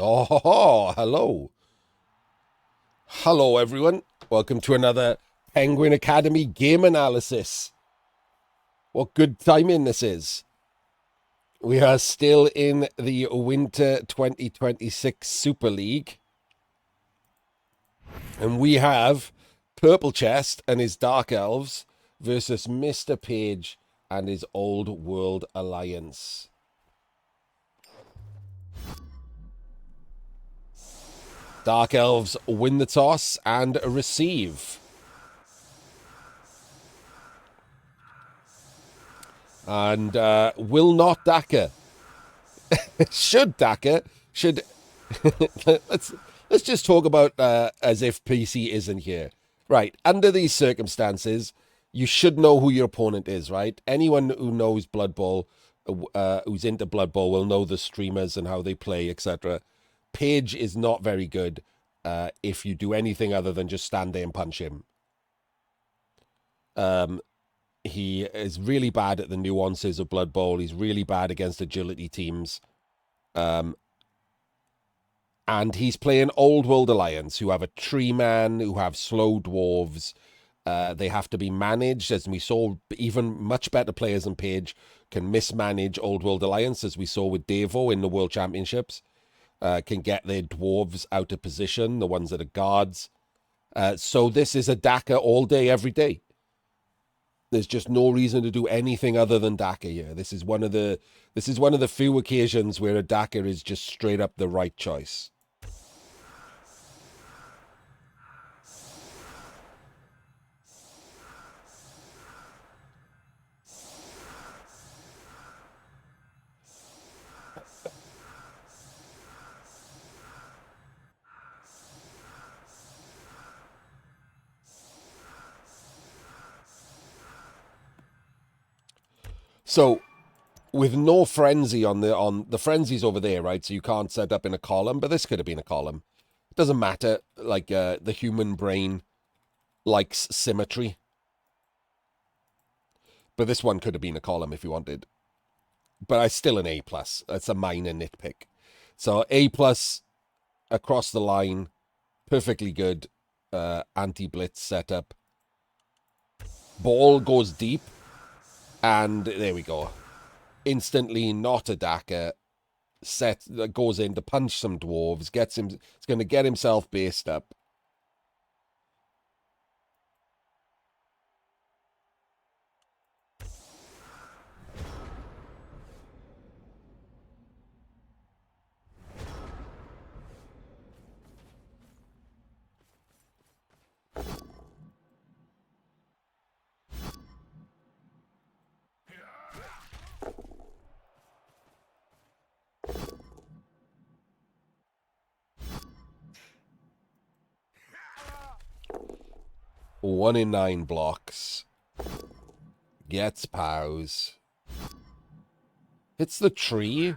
Oh, hello. Hello, everyone. Welcome to another Penguin Academy game analysis. What good timing this is. We are still in the Winter 2026 Super League. And we have PurpleChest and his Dark Elves versus MrPage and his Old World Alliance. Dark Elves win the toss and receive. And will not Daka. Should Daka. Should let's just talk about as if PC isn't here. Right. Under these circumstances, you should know who your opponent is, right? Anyone who knows Blood Bowl, who's into Blood Bowl, will know the streamers and how they play, etc. Page is not very good if you do anything other than just stand there and punch him. He is really bad at the nuances of Blood Bowl. He's really bad against agility teams. And he's playing Old World Alliance, who have a tree man, who have slow dwarves. They have to be managed, as we saw. Even much better players than Page can mismanage Old World Alliance, as we saw with Devo in the World Championships. Can get their dwarves out of position, the ones that are guards. So this is a Daka all day, every day. There's just no reason to do anything other than Daka here. This is one of the few occasions where a Daka is just straight up the right choice. So, with no frenzy on the frenzy's over there, right? So you can't set up in a column, but this could have been a column. It doesn't matter. Like the human brain likes symmetry, but this one could have been a column if you wanted. But I still an A plus. That's a minor nitpick. So A plus across the line, perfectly good. Anti-blitz setup. Ball goes deep, and there we go. Instantly not a Daka. Set that goes in to punch some dwarves, gets him. It's going to get himself based up. One in 9 blocks. Gets pows. Hits the tree.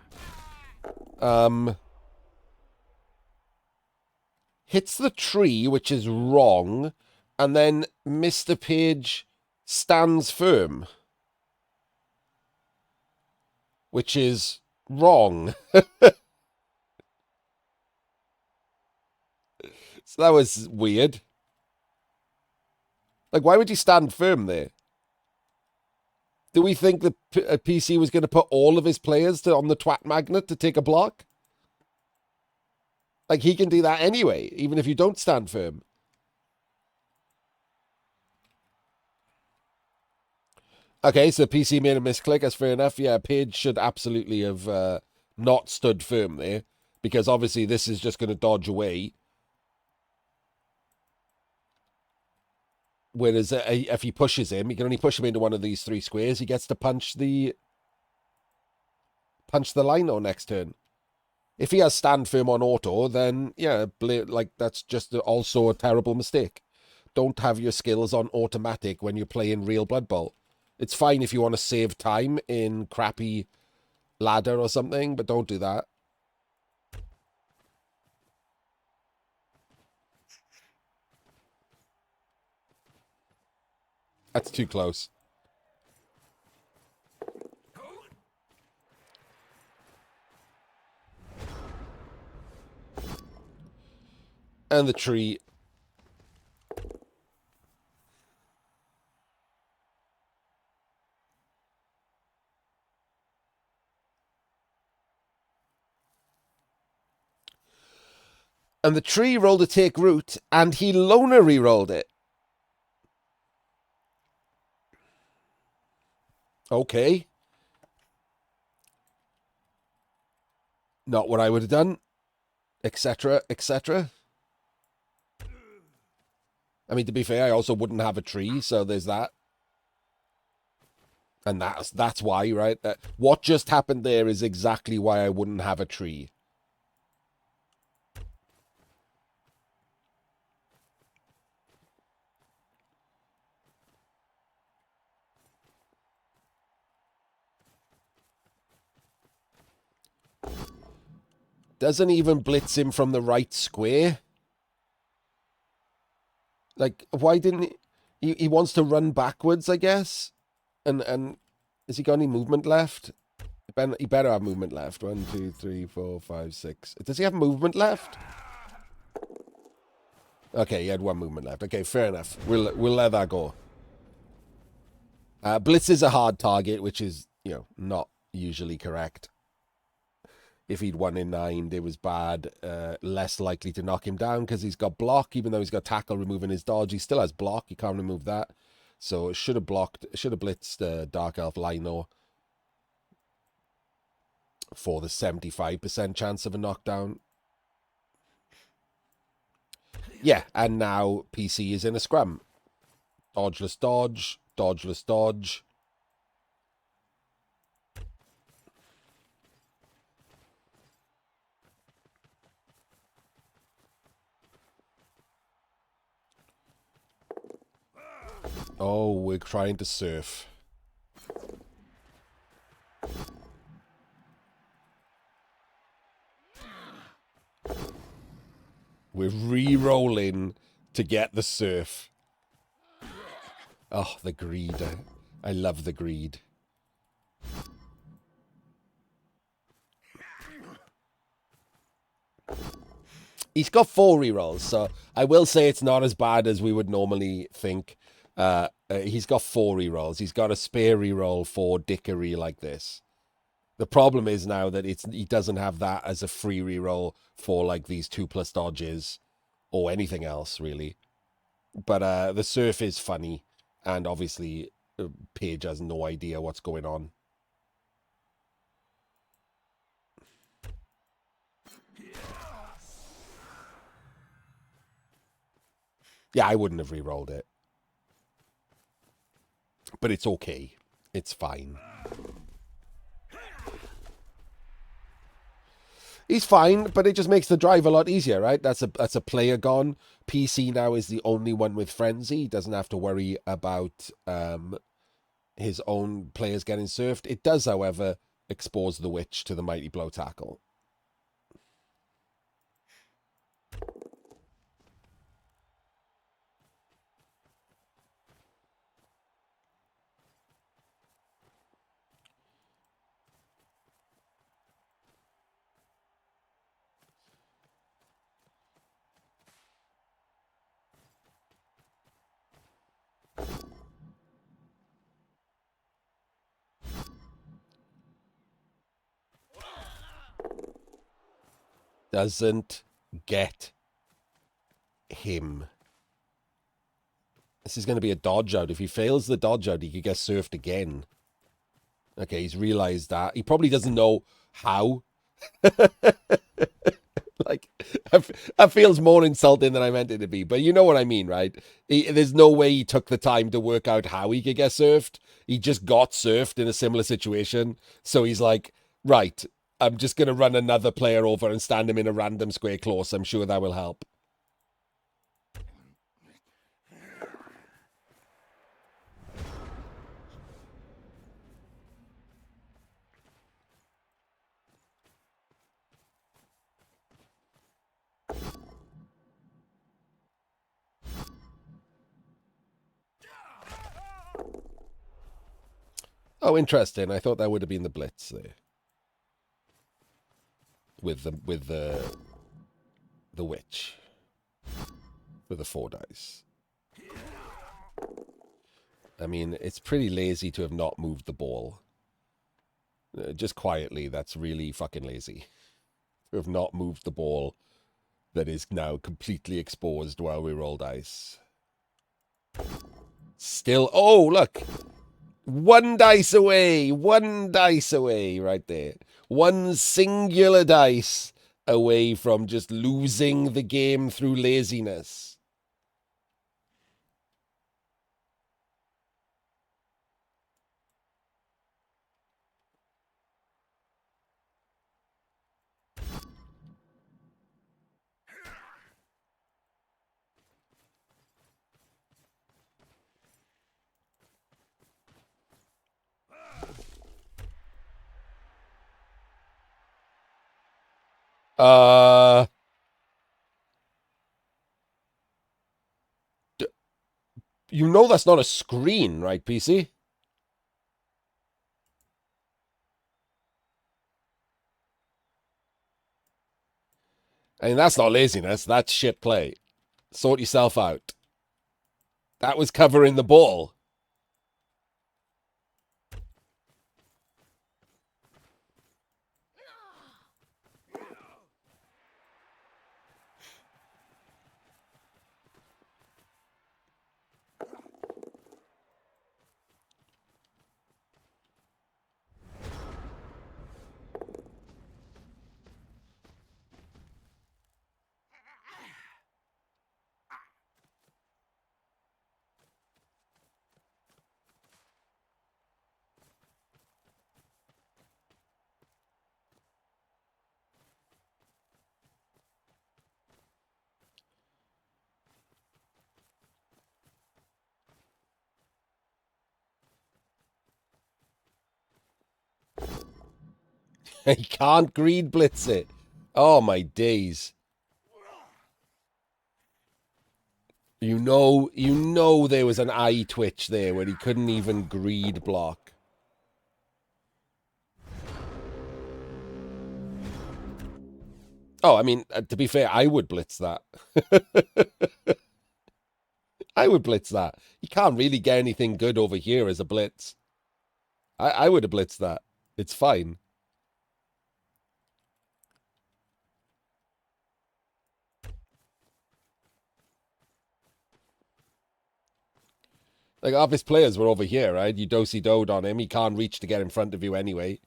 Hits the tree, which is wrong, and then MrPage stands firm, which is wrong. So that was weird. Like, why would you stand firm there? Do we think the PC was going to put all of his players on the twat magnet to take a block? Like, he can do that anyway, even if you don't stand firm. Okay, so PC made a misclick. That's fair enough. Yeah, Page should absolutely have not stood firm there, because obviously this is just going to dodge away. Whereas if he pushes him, he can only push him into one of these 3 squares. He gets to punch the lino next turn. If he has stand firm on auto, then yeah, like that's just also a terrible mistake. Don't have your skills on automatic when you're playing real Blood Bowl. It's fine if you want to save time in crappy ladder or something, but don't do that. That's too close. And the tree. And the tree rolled to take root, and he loner re-rolled it. Okay. Not what I would have done. Etc. Etc. I mean, to be fair, I also wouldn't have a tree, so there's that. And that's why, right? What just happened there is exactly why I wouldn't have a tree. Doesn't even blitz him from the right square. Like, why didn't he wants to run backwards, I guess? And has he got any movement left? He better have movement left. 1, 2, 3, 4, 5, 6. Does he have movement left? Okay, he had 1 movement left. Okay, fair enough. We'll let that go. Blitz is a hard target, which is, you know, not usually correct. If he'd 1 in 9, it was bad. Less likely to knock him down because he's got block, even though he's got tackle removing his dodge. He still has block. He can't remove that. So it should have blitzed Dark Elf Lino for the 75% chance of a knockdown. Yeah, and now PC is in a scrum. Dodgeless dodge, dodgeless dodge. Oh, we're trying to surf. We're re-rolling to get the surf. Oh, the greed. I love the greed. He's got 4 rerolls, so I will say it's not as bad as we would normally think. He's got 4 rerolls. He's got a spare reroll for dickery like this. The problem is now that he doesn't have that as a free reroll for like these 2+ dodges or anything else really. But the surf is funny, and obviously Page has no idea what's going on. Yeah, I wouldn't have re-rolled it. But it's okay. It's fine. He's fine, but it just makes the drive a lot easier, right? That's a player gone. PC now is the only one with Frenzy. He doesn't have to worry about his own players getting surfed. It does, however, expose the Witch to the Mighty Blow tackle. Doesn't get him. This is going to be a dodge out. If he fails the dodge out, he could get surfed again. Okay, he's realized that. He probably doesn't know how. Like, that feels more insulting than I meant it to be. But you know what I mean, right? There's no way he took the time to work out how he could get surfed. He just got surfed in a similar situation. So he's like, right, I'm just going to run another player over and stand him in a random square close. I'm sure that will help. Oh, interesting. I thought that would have been the blitz there. With the witch. with the 4 dice. I mean, it's pretty lazy to have not moved the ball. Just quietly, that's really fucking lazy. To have not moved the ball that is now completely exposed while we roll dice. Still, oh, look. 1 dice away. 1 dice away right there. 1 singular dice away from just losing the game through laziness. You know that's not a screen, right, PC? I mean, that's not laziness. That's shit play. Sort yourself out. That was covering the ball. He can't greed blitz it. Oh, my days. You know there was an eye twitch there where he couldn't even greed block. Oh, I mean, to be fair, I would blitz that. I would blitz that. You can't really get anything good over here as a blitz. I would have blitzed that. It's fine. Like, half his players were over here, right? You do-si-doed on him. He can't reach to get in front of you anyway.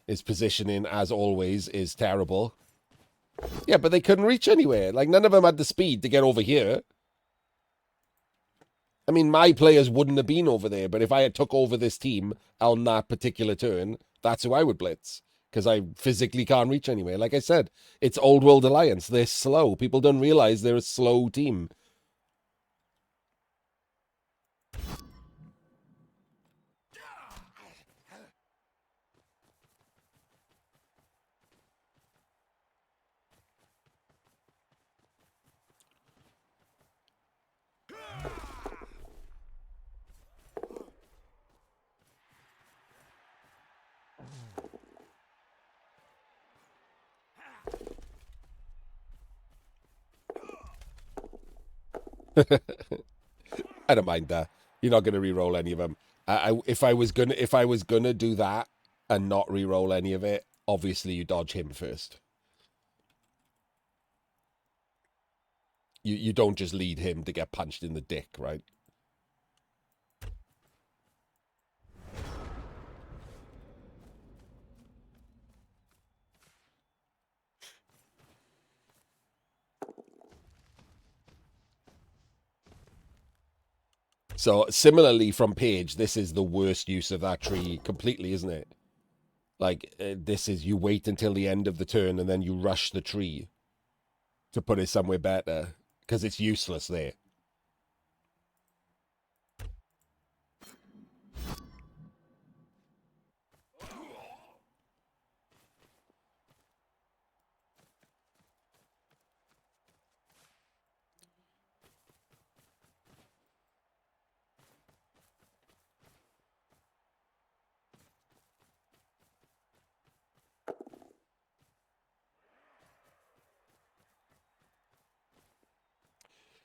His positioning, as always, is terrible. Yeah, but they couldn't reach anywhere. Like, none of them had the speed to get over here. I mean, my players wouldn't have been over there, but if I had took over this team on that particular turn, that's who I would blitz. Because I physically can't reach anywhere. Like I said, it's Old World Alliance. They're slow. People don't realize they're a slow team. I don't mind that. You're not going to re-roll any of them. If I was gonna do that and not re-roll any of it, obviously you dodge him first. You don't just lead him to get punched in the dick, right? So similarly from Page, this is the worst use of that tree completely, isn't it? Like, this is, you wait until the end of the turn and then you rush the tree to put it somewhere better because it's useless there.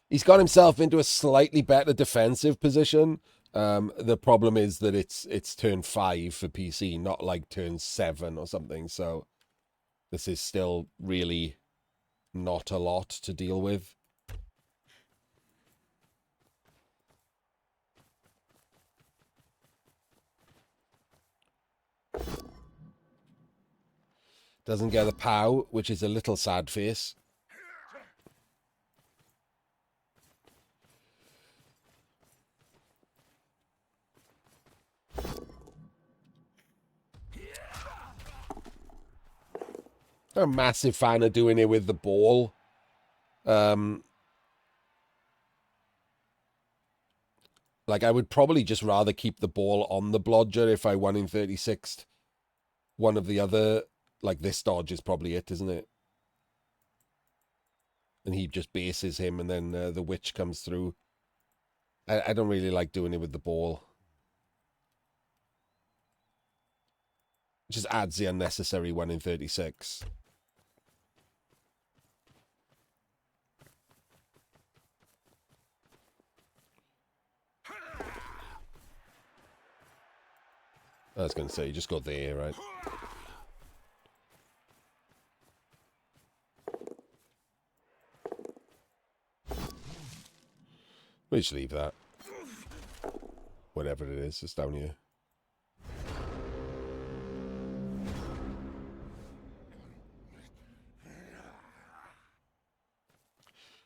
He's got himself into a slightly better defensive position. The problem is that it's turn 5 for PC, not like turn 7 or something. So this is still really not a lot to deal with. Doesn't get the POW, which is a little sad face. I'm a massive fan of doing it with the ball. Like, I would probably just rather keep the ball on the blodger if I won in 36th. One of the other, like this dodge is probably it, isn't it? And he just bases him, and then the witch comes through. I don't really like doing it with the ball. It just adds the unnecessary 1 in 36. I was going to say, you just go there, right? We just leave that. Whatever it is, it's down here.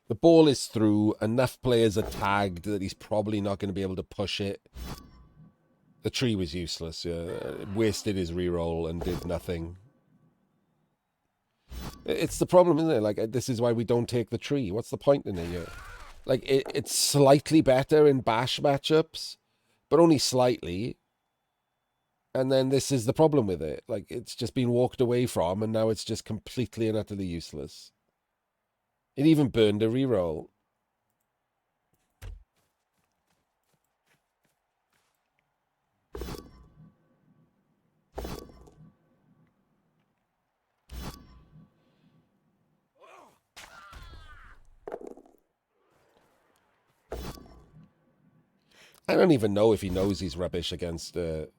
The ball is through. Enough players are tagged that he's probably not going to be able to push it. The tree was useless. It wasted his reroll and did nothing. It's the problem, isn't it? Like, this is why we don't take the tree. What's the point in it? Like, it's slightly better in bash matchups, but only slightly. And then this is the problem with it. Like, it's just been walked away from, and now it's just completely and utterly useless. It even burned a reroll. I don't even know if he knows he's rubbish against 50%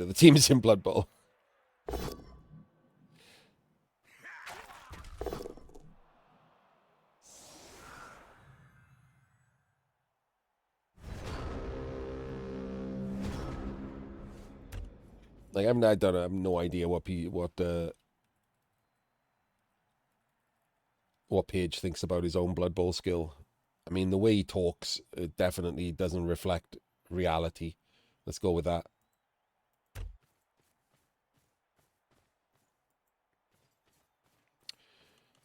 of the teams in Blood Bowl. Like, I have no idea what Page thinks about his own Blood Bowl skill. I mean, the way he talks, it definitely doesn't reflect reality. Let's go with that.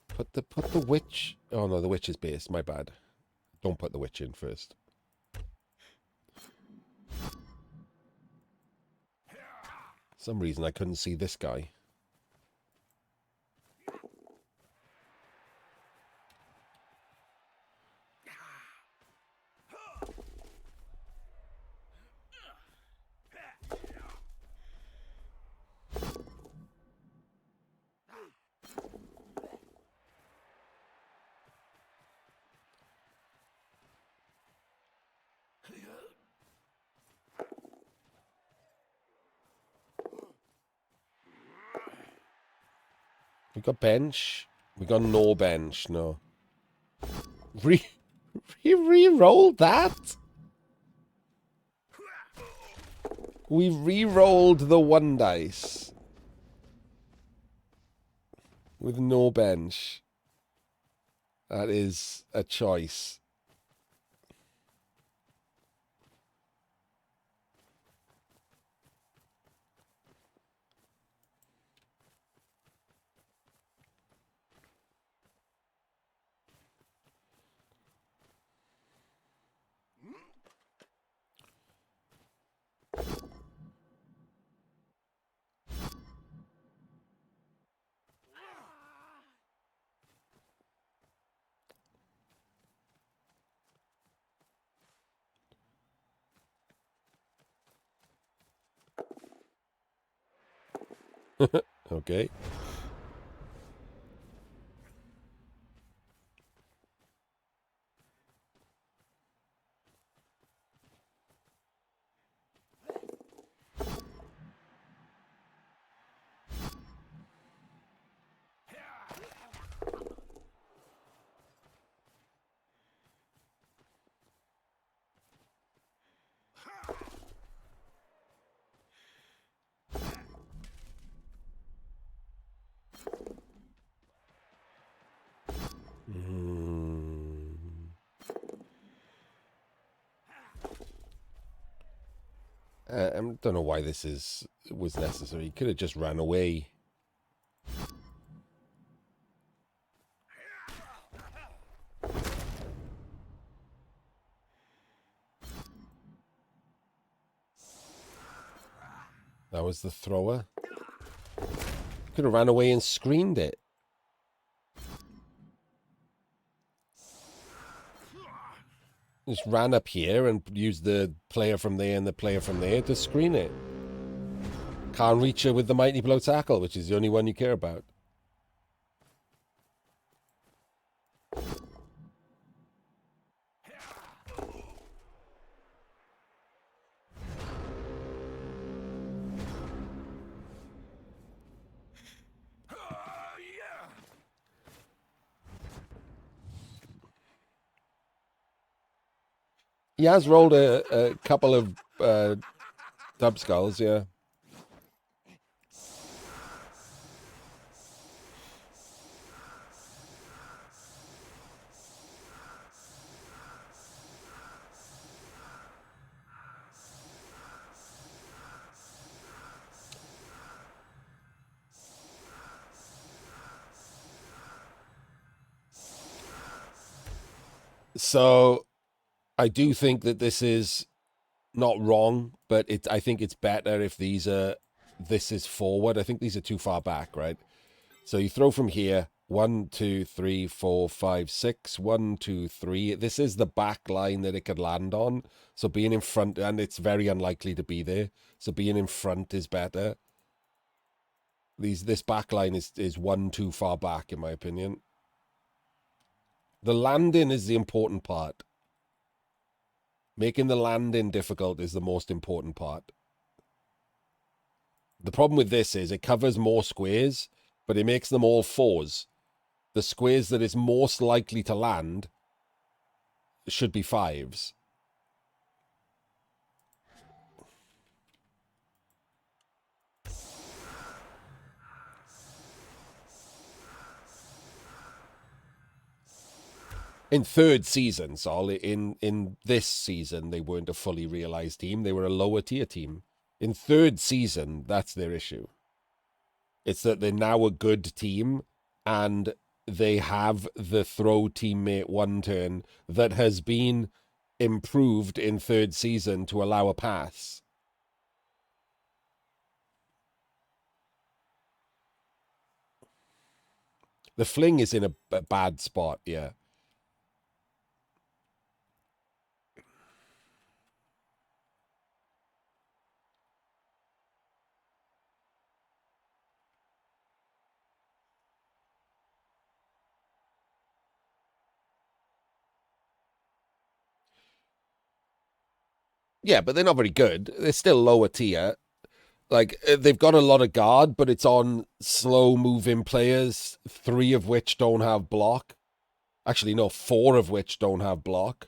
Put the witch. Oh no, the witch is base. My bad. Don't put the witch in first. For some reason I couldn't see this guy. We got bench. We got no bench. No. Re-rolled that? We re-rolled the 1 dice. With no bench. That is a choice. Okay. I don't know why this was necessary. He could have just ran away. That was the thrower. Could have ran away and screened it. Just ran up here and used the player from there and the player from there to screen it. Can't reach her with the Mighty Blow tackle, which is the only one you care about. He has rolled a couple of dub skulls, yeah. So I do think that this is not wrong, but I think it's better if this is forward. I think these are too far back, right? So you throw from here, 1, 2, 3, 4, 5, 6, 1, 2, 3. This is the back line that it could land on. So being in front, and it's very unlikely to be there. So being in front is better. This back line is one too far back, in my opinion. The landing is the important part. Making the landing difficult is the most important part. The problem with this is it covers more squares, but it makes them all 4s. The squares that is most likely to land should be 5s. In third season, Sol, in this season, they weren't a fully realized team. They were a lower tier team. In third season, that's their issue. It's that they're now a good team, and they have the throw teammate one turn that has been improved in third season to allow a pass. The fling is in a bad spot, yeah. Yeah, but they're not very good. They're still lower tier. Like, they've got a lot of guard, but it's on slow-moving players, 3 of which don't have block. Actually, no, 4 of which don't have block.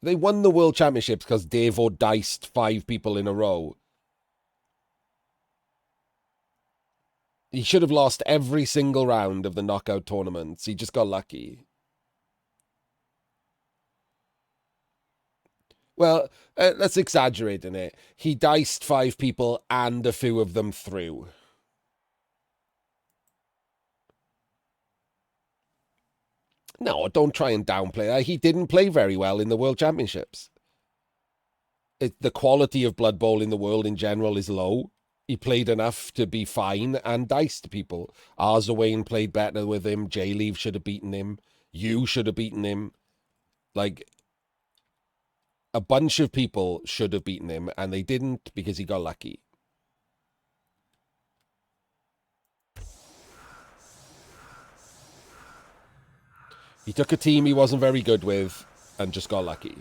They won the World Championships because Devo diced 5 people in a row. He should have lost every single round of the knockout tournaments. He just got lucky. Well, that's exaggerating it. He diced 5 people and a few of them through. No, don't try and downplay that. He didn't play very well in the World Championships. The quality of Blood Bowl in the world in general is low. He played enough to be fine and diced people. Arzawayne played better with him. J-Leave should have beaten him. You should have beaten him. Like, a bunch of people should have beaten him, and they didn't because he got lucky. He took a team he wasn't very good with and just got lucky.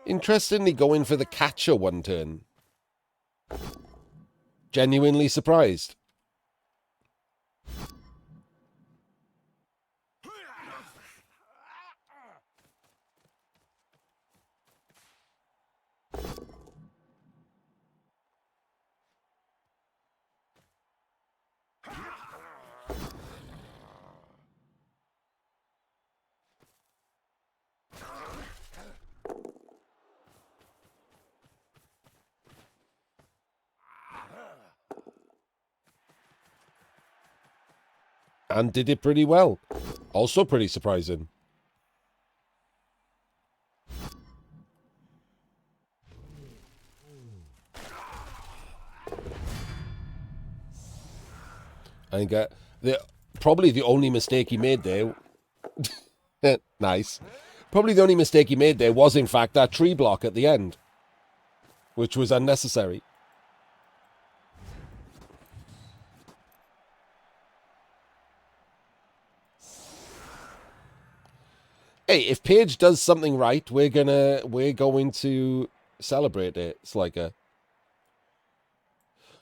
Interestingly, going for the catcher one turn. Genuinely surprised. And did it pretty well. Also pretty surprising. I think probably the only mistake he made there... nice. Probably the only mistake he made there was, in fact, that tree block at the end, which was unnecessary. Hey, if Paige does something right, we're going to celebrate it. It's like a...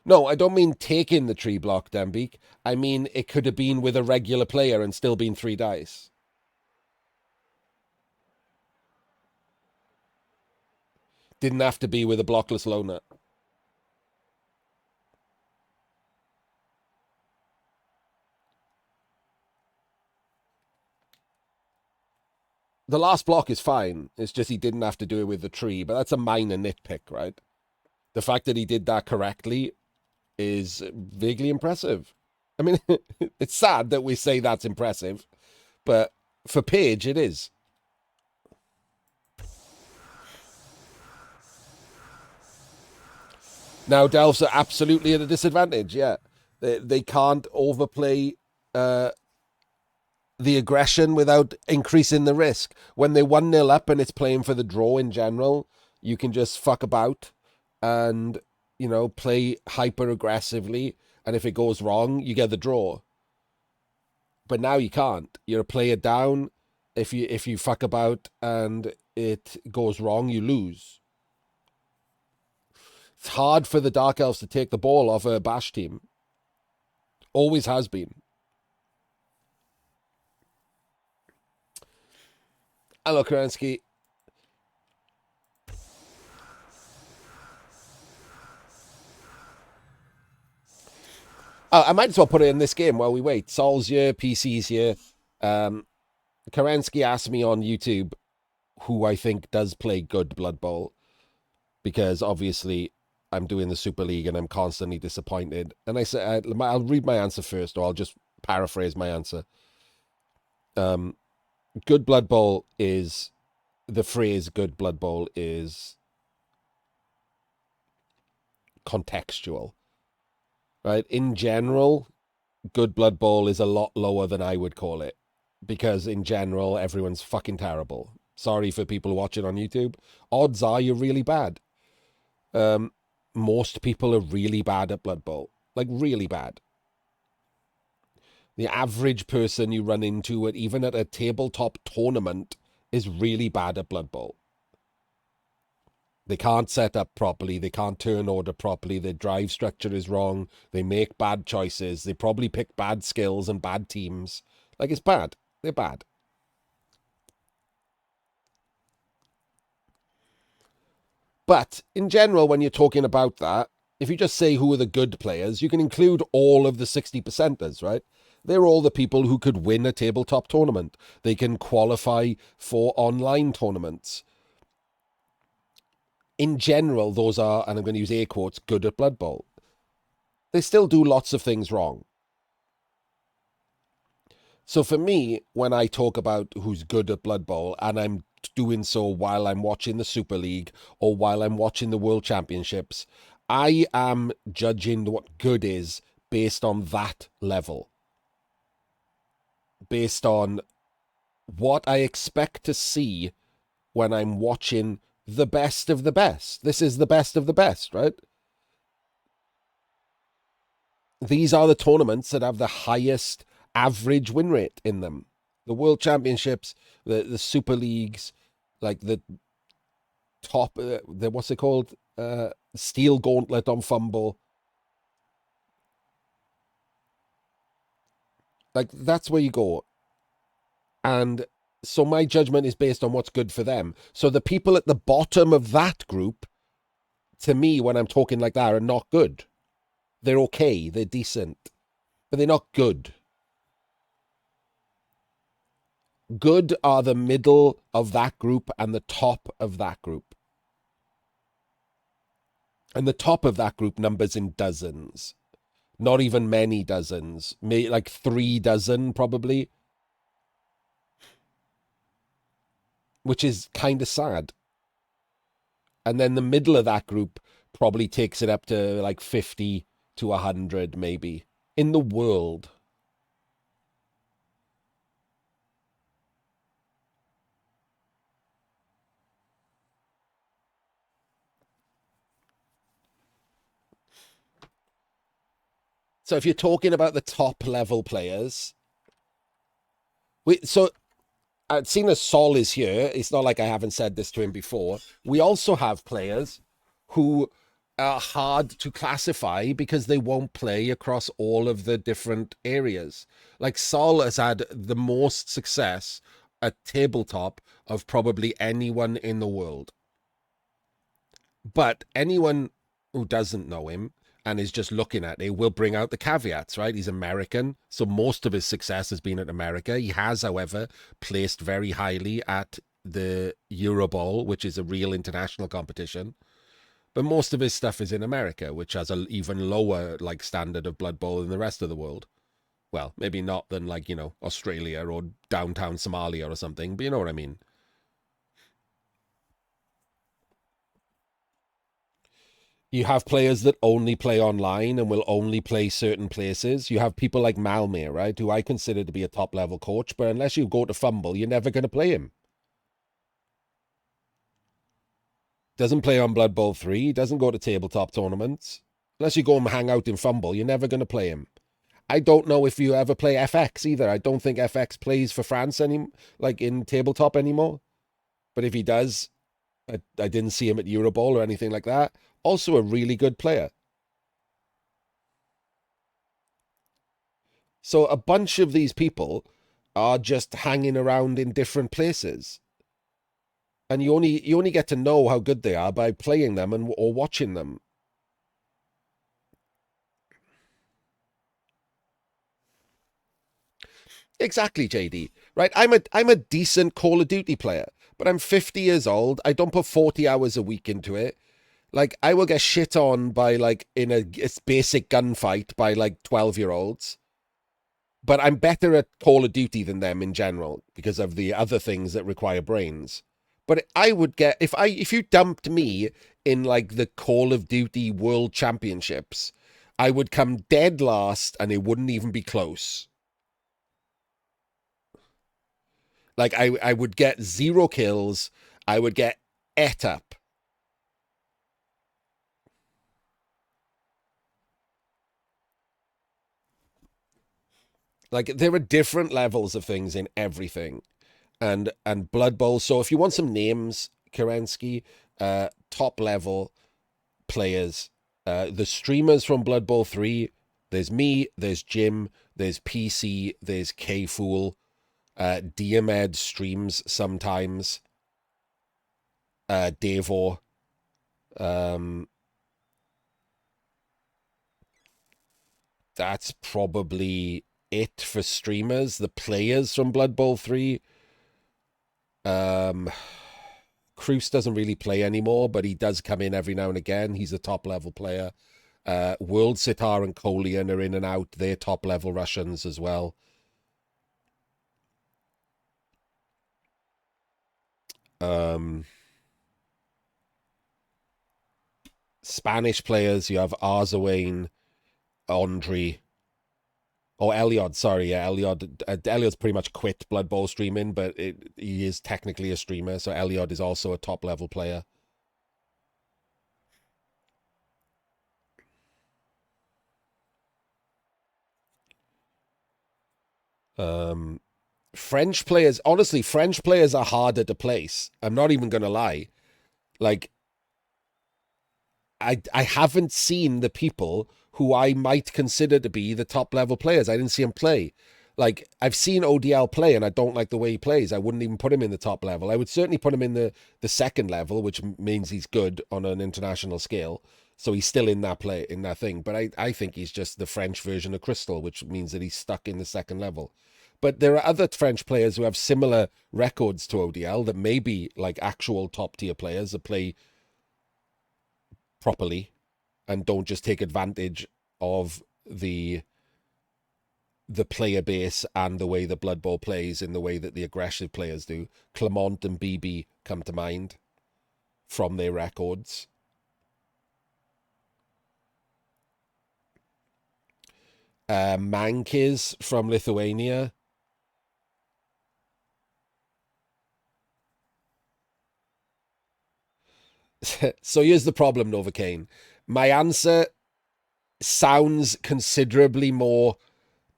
No, I don't mean taking the tree block, Dembeek. I mean it could have been with a regular player and still been 3 dice. Didn't have to be with a blockless loner. The last block is fine. It's just he didn't have to do it with the tree, but that's a minor nitpick, right? The fact that he did that correctly is vaguely impressive. I mean, it's sad that we say that's impressive, but for Paige, it is. Now, Delphs are absolutely at a disadvantage, yeah. They can't overplay the aggression without increasing the risk. When they're 1-0 up and it's playing for the draw in general, you can just fuck about and, you know, play hyper aggressively. And if it goes wrong, you get the draw. But now you can't. You're a player down. If you fuck about and it goes wrong, you lose. It's hard for the Dark Elves to take the ball off a bash team. Always has been. Hello, Kerensky. I might as well put it in this game while we wait. Sol's here, PC's here. Kerensky asked me on YouTube who I think does play good Blood Bowl, because obviously I'm doing the Super League and I'm constantly disappointed. And I said, I'll read my answer first, or I'll just paraphrase my answer. Good Blood Bowl is... The phrase good Blood Bowl is contextual, right? In general, good Blood Bowl is a lot lower than I would call it, because in general, everyone's fucking terrible. Sorry for people watching on YouTube. Odds are you're really bad. Most people are really bad at Blood Bowl. Like, really bad. The average person you run into, even at a tabletop tournament, is really bad at Blood Bowl. They can't set up properly. They can't turn order properly. Their drive structure is wrong. They make bad choices. They probably pick bad skills and bad teams. Like, it's bad. They're bad. But in general, when you're talking about that, if you just say who are the good players, you can include all of the 60%ers, right? They're all the people who could win a tabletop tournament. They can qualify for online tournaments. In general, those are, and I'm going to use air quotes, good at Blood Bowl. They still do lots of things wrong. So for me, when I talk about who's good at Blood Bowl, and I'm doing so while I'm watching the Super League or while I'm watching the World Championships, I am judging what good is based on that level. Based on what I expect to see when I'm watching the best of the best. This is the best of the best, right? These are the tournaments that have the highest average win rate in them. The World Championships, the Super Leagues, like the top, what's it called? Steel Gauntlet on Fumble. Like, that's where you go. And so my judgment is based on what's good for them. So the people at the bottom of that group, to me, when I'm talking like that, are not good. They're okay. They're decent. But they're not good. Good are the middle of that group and the top of that group. And the top of that group numbers in dozens. Not even many dozens. Maybe like 3 dozen, probably, which is kind of sad. And then the middle of that group probably takes it up to like 50 to 100, maybe, in the world. So if you're talking about the top level players, so seeing as Sol is here, it's not like I haven't said this to him before. We also have players who are hard to classify because they won't play across all of the different areas. Like Sol has had the most success at tabletop of probably anyone in the world. But anyone who doesn't know him and is just looking at it will bring out the caveats, right? He's American, so most of his success has been at America. He has, however, placed very highly at the Euro Bowl, which is a real international competition. But most of his stuff is in America, which has an even lower like standard of Blood Bowl than the rest of the world. Well, maybe not than like, Australia or downtown Somalia or something, but you know what I mean. You have players that only play online and will only play certain places. You have people like Malmir, right, who I consider to be a top level coach, but unless you go to Fumble, you're never going to play him. Doesn't play on Blood Bowl 3, doesn't go to tabletop tournaments. Unless you go and hang out in Fumble, you're never going to play him. I don't know if you ever play FX either. I don't think FX plays for France like in tabletop anymore. But if he does, I didn't see him at Euro Bowl or anything like that. Also a really good player. So a bunch of these people are just hanging around in different places. And you only get to know how good they are by playing them or watching them. Exactly, JD. Right? I'm a decent Call of Duty player, but I'm 50 years old. I don't put 40 hours a week into it. Like I will get shit on by like in a basic gunfight by like 12-year-olds. But I'm better at Call of Duty than them in general because of the other things that require brains. But I would get if you dumped me in like the Call of Duty World Championships, I would come dead last and it wouldn't even be close. Like I would get 0 kills, I would get et up. Like there are different levels of things in everything. And Blood Bowl. So if you want some names, Kerensky, top level players, the streamers from Blood Bowl 3, there's me, there's Jim, there's PC, there's K Fool, Diomed streams sometimes, Devo. That's probably it for streamers. The players from Blood Bowl 3. Cruz doesn't really play anymore, but he does come in every now and again. He's a top level player. World Sitar and Kolian are in and out. They're top level Russians as well. Spanish players, you have Arzawane, Andre, or Eliod, sorry, yeah, Eliod. Eliod's pretty much quit Blood Bowl streaming, but he is technically a streamer, so Eliod is also a top level player. French players, honestly, French players are harder to place. I'm not even gonna lie. Like, I haven't seen the people who I might consider to be the top level players. I didn't see him play. Like I've seen ODL play, and I don't like the way he plays. I wouldn't even put him in the top level. I would certainly put him in the second level, which means he's good on an international scale. So he's still in that thing. But I think he's just the French version of Crystal, which means that he's stuck in the second level. But there are other French players who have similar records to ODL that may be like actual top tier players that play properly and don't just take advantage of the player base and the way the Blood Bowl plays in the way that the aggressive players do. Clement and BB come to mind from their records. Mankis from Lithuania. So here's the problem, Novocaine. My answer sounds considerably more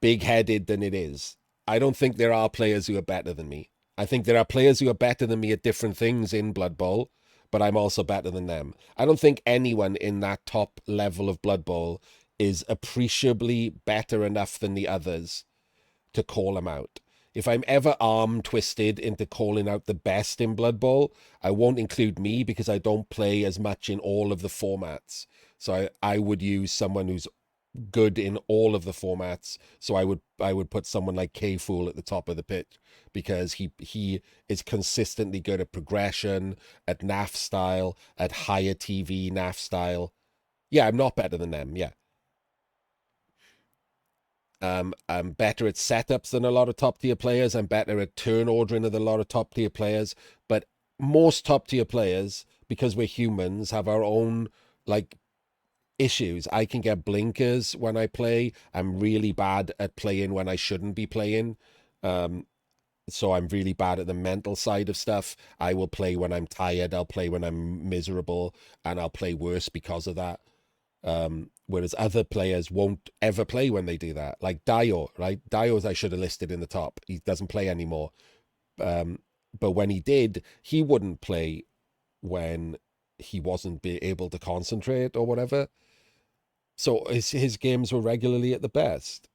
big-headed than it is. I don't think there are players who are better than me. I think there are players who are better than me at different things in Blood Bowl, but I'm also better than them. I don't think anyone in that top level of Blood Bowl is appreciably better enough than the others to call them out. If I'm ever arm twisted into calling out the best in Blood Bowl, I won't include me because I don't play as much in all of the formats. So I would use someone who's good in all of the formats. So I would put someone like K-Fool at the top of the pitch because he is consistently good at progression, at NAF style, at higher TV NAF style. Yeah, I'm not better than them. Yeah. I'm better at setups than a lot of top tier players. I'm better at turn ordering than a lot of top tier players. But most top tier players, because we're humans, have our own like issues. I can get blinkers when I play. I'm really bad at playing when I shouldn't be playing. So I'm really bad at the mental side of stuff. I will play when I'm tired. I'll play when I'm miserable, and I'll play worse because of that. Whereas other players won't ever play when they do that. Like Dio, right? Dio's I should have listed in the top. He doesn't play anymore. But when he did, he wouldn't play when he wasn't be able to concentrate or whatever. So his games were regularly at the best.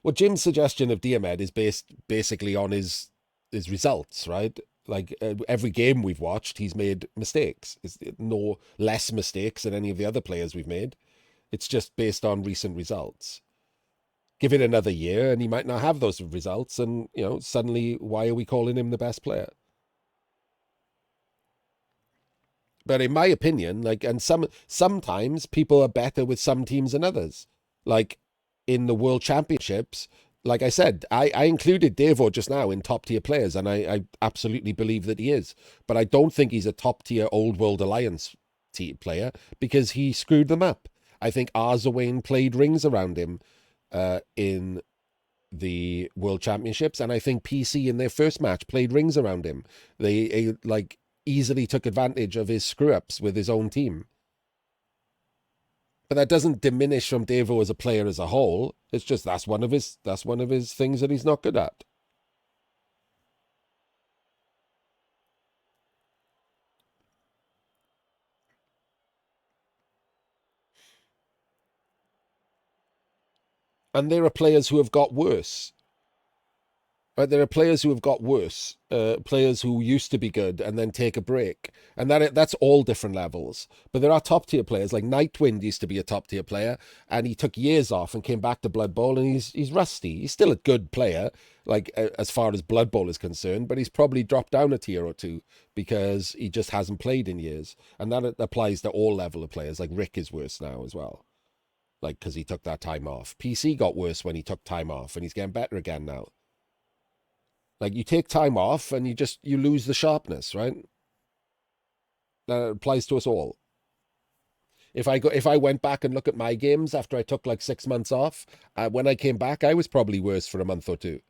Well, Jim's suggestion of Diomed is based basically on his results, right? Like every game we've watched, he's made mistakes. It's no less mistakes than any of the other players we've made. It's just based on recent results. Give it another year, and he might not have those results, and suddenly, why are we calling him the best player? But in my opinion, like, and sometimes people are better with some teams than others. Like in the World Championships, like I said, I included Devo just now in top tier players, and I absolutely believe that he is. But I don't think he's a top tier Old World Alliance player because he screwed them up. I think Arzawain played rings around him in the World Championships, and I think PC in their first match played rings around him. They like easily took advantage of his screw ups with his own team. But that doesn't diminish from Devo as a player as a whole. It's just that's one of his things that he's not good at. And there are players who have got worse. Right, there are players who have got worse, players who used to be good and then take a break, and that's all different levels. But there are top tier players like Nightwind used to be a top tier player, and he took years off and came back to Blood Bowl, and he's rusty. He's still a good player, like as far as Blood Bowl is concerned, but he's probably dropped down a tier or two because he just hasn't played in years, and that applies to all level of players. Like Rick is worse now as well, like because he took that time off. PC got worse when he took time off, and he's getting better again now. Like you take time off and you lose the sharpness, right? That applies to us all. If I went back and look at my games after I took like 6 months off, when I came back, I was probably worse for a month or two.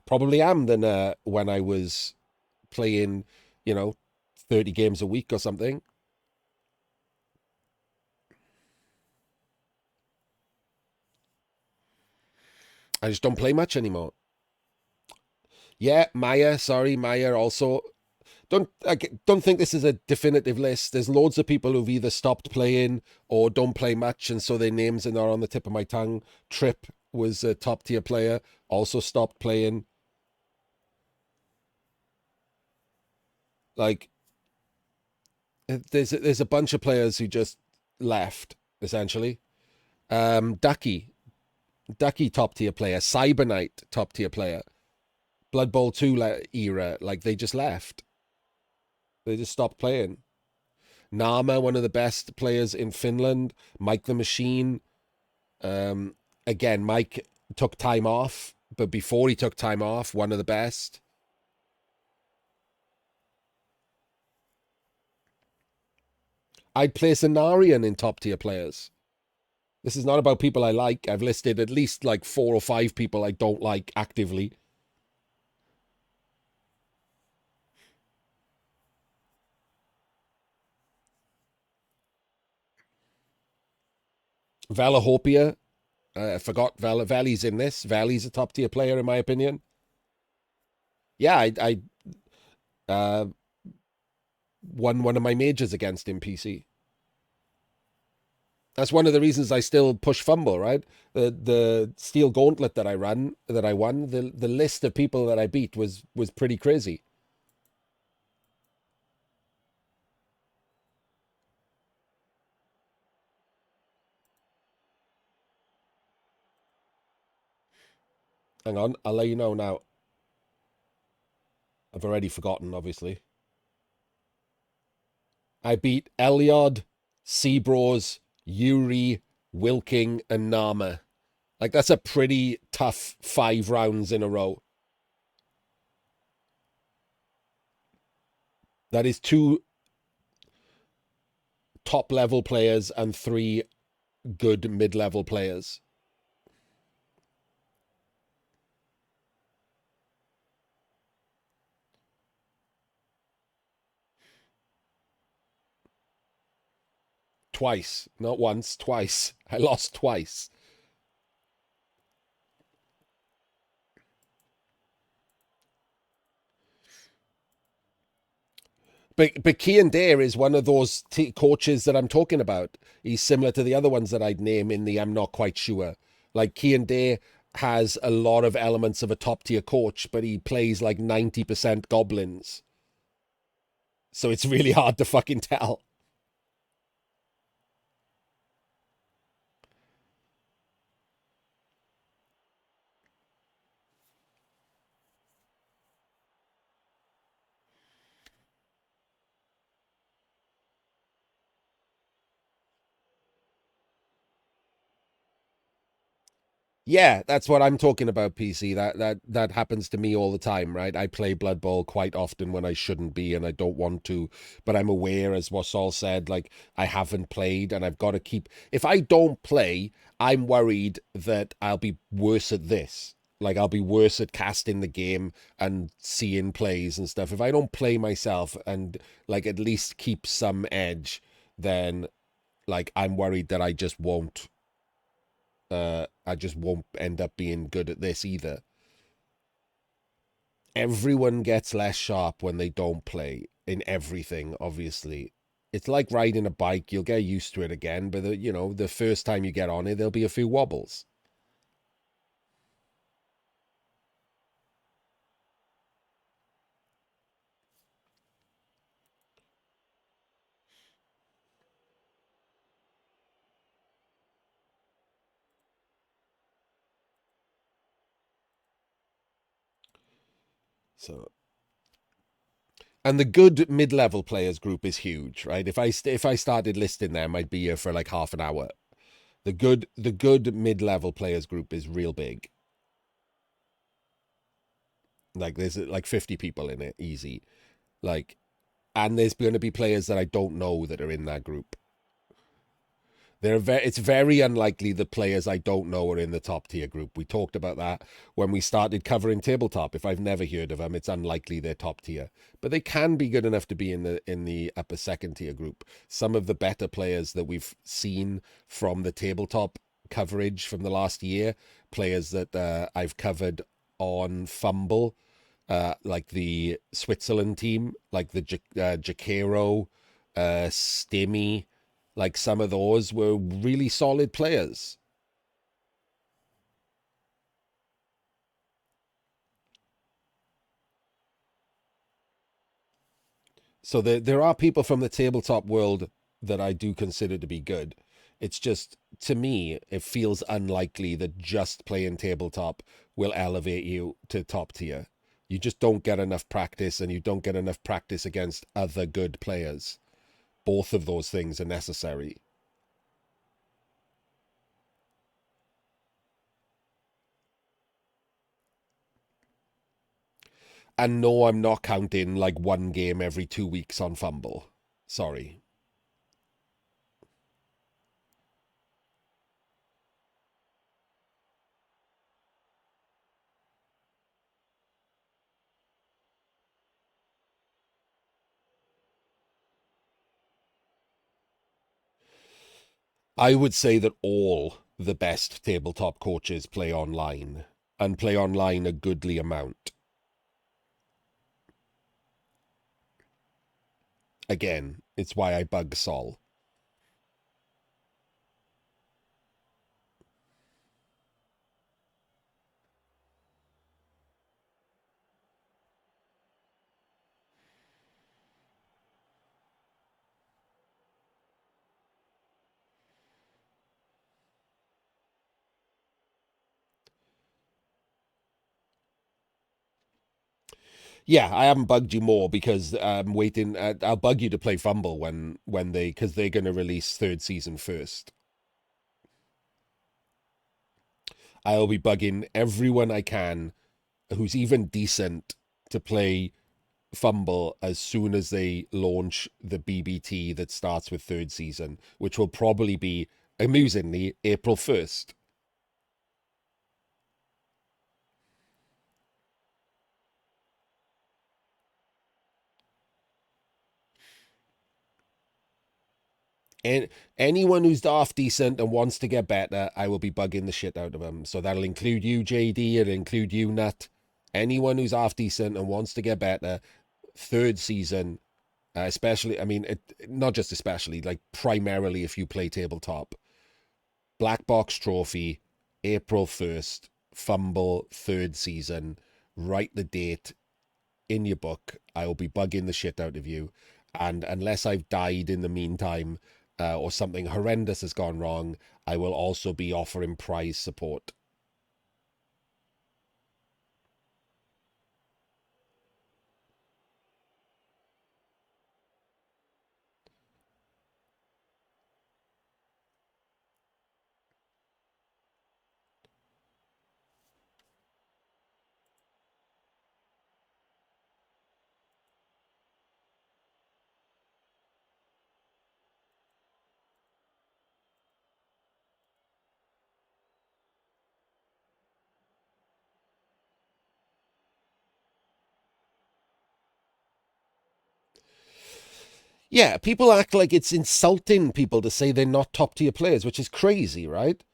Probably am than when I was playing, you know, 30 games a week or something. I just don't play much anymore. Yeah, Maya, sorry, Maya also don't think this is a definitive list. There's loads of people who've either stopped playing or don't play much, and so their names are not on the tip of my tongue. Trip was a top tier player, also stopped playing. Like there's a bunch of players who just left essentially. Ducky, top tier player. Cyber top tier player. Blood Bowl 2 era, like they just left. They just stopped playing. Nama, one of the best players in Finland. Mike the Machine. Um, Again, Mike took time off, but before he took time off, one of the best. I'd place Anarian in top tier players. This is not about people I like. I've listed at least like 4 or 5 people I don't like actively. Valahopia. I forgot Valley's in this. Valley's a top tier player in my opinion. Yeah, I uh, won one of my majors against him, PC. That's one of the reasons I still push Fumble, right? The Steel Gauntlet that I won, the list of people that I beat was pretty crazy. Hang on, I'll let you know now. I've already forgotten, obviously. I beat Eliod, Seabros, Yuri, Wilking, and Nama. Like, that's a pretty tough 5 rounds in a row. That is 2 top level players and 3 good mid level players. Twice, not once, twice. I lost twice. But Kian Dare is one of those coaches that I'm talking about. He's similar to the other ones that I'd name in the I'm not quite sure. Like Kian Dare has a lot of elements of a top tier coach, but he plays like 90% goblins. So it's really hard to fucking tell. Yeah, that's what I'm talking about, PC. That happens to me all the time, right? I play Blood Bowl quite often when I shouldn't be and I don't want to, but I'm aware, as Wasol said, like I haven't played and I've got to keep. If I don't play, I'm worried that I'll be worse at this. Like I'll be worse at casting the game and seeing plays and stuff. If I don't play myself and like at least keep some edge, then like I'm worried that I just won't end up being good at this either. Everyone gets less sharp when they don't play in everything, obviously. It's like riding a bike. You'll get used to it again, but the first time you get on it, there'll be a few wobbles. So, and the good mid-level players group is huge, right? If I started listing them, I'd be here for like half an hour. The good mid-level players group is real big. Like there's like 50 people in it, easy. Like, and there's going to be players that I don't know that are in that group. It's very unlikely the players I don't know are in the top tier group. We talked about that when we started covering tabletop. If I've never heard of them, it's unlikely they're top tier. But they can be good enough to be in the upper second tier group. Some of the better players that we've seen from the tabletop coverage from the last year, players that I've covered on Fumble, like the Switzerland team, like the Jaquero, Stimmy, like some of those were really solid players. So there are people from the tabletop world that I do consider to be good. It's just, to me, it feels unlikely that just playing tabletop will elevate you to top tier. You just don't get enough practice, and you don't get enough practice against other good players. Both of those things are necessary. And no, I'm not counting like one game every 2 weeks on Fumble. Sorry. I would say that all the best tabletop coaches play online, and play online a goodly amount. Again, it's why I bug Sol. Yeah, I haven't bugged you more because I'm waiting. I'll bug you to play Fumble when they, because they're going to release third season first. I'll be bugging everyone I can who's even decent to play Fumble as soon as they launch the BBT that starts with third season, which will probably be, amusingly, April 1st. And anyone who's half decent and wants to get better, I will be bugging the shit out of them. So that'll include you, JD. It'll include you, Nut. Anyone who's half decent and wants to get better, third season, especially, I mean, not just especially, like primarily if you play tabletop. Black Box Trophy, April 1st, Fumble, third season. Write the date in your book. I will be bugging the shit out of you. And unless I've died in the meantime, or something horrendous has gone wrong, I will also be offering prize support. Yeah, people act like it's insulting people to say they're not top tier players, which is crazy, right?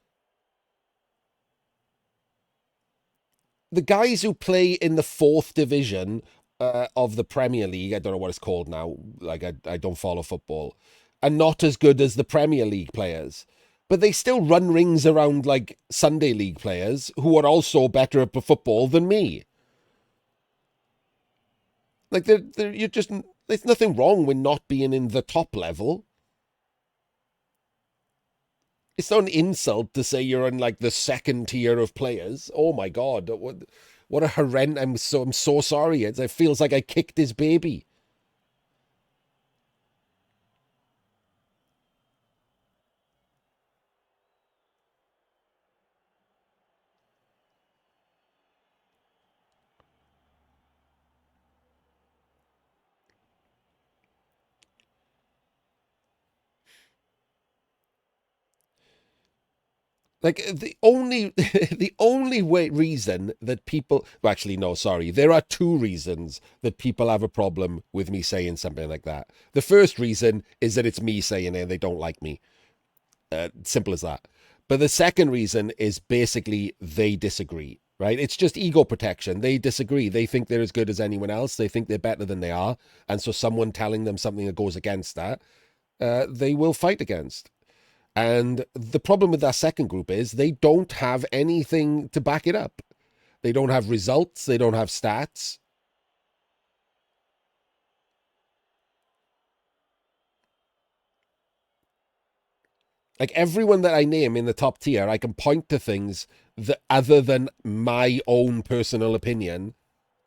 The guys who play in the fourth division of the Premier League, I don't know what it's called now, like I don't follow football, are not as good as the Premier League players. But they still run rings around like Sunday League players who are also better at football than me. Like you're just, there's nothing wrong with not being in the top level. It's not an insult to say you're in like the second tier of players. Oh my god, what a horrendous! I'm so sorry. It feels like I kicked his baby. Like the only the only reason that people, well, actually no, sorry, there are two reasons that people have a problem with me saying something like that. The first reason is that it's me saying it and they don't like me. Simple as that. But the second reason is basically they disagree, right? It's just ego protection. They disagree. They think they're as good as anyone else. They think they're better than they are. And so someone telling them something that goes against that, they will fight against. And the problem with that second group is they don't have anything to back it up. They don't have results. They don't have stats. Like everyone that I name in the top tier, I can point to things that other than my own personal opinion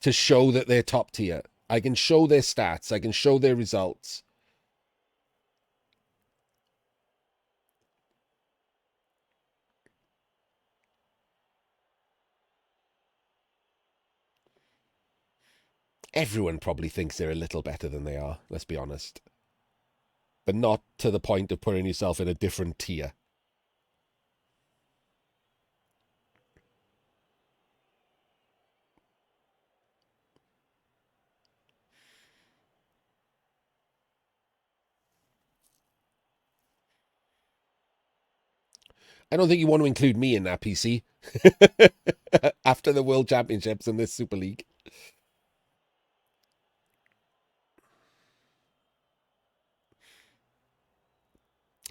to show that they're top tier. I can show their stats. I can show their results. Everyone probably thinks they're a little better than they are, let's be honest. But not to the point of putting yourself in a different tier. I don't think you want to include me in that, PC. After the World Championships and this Super League.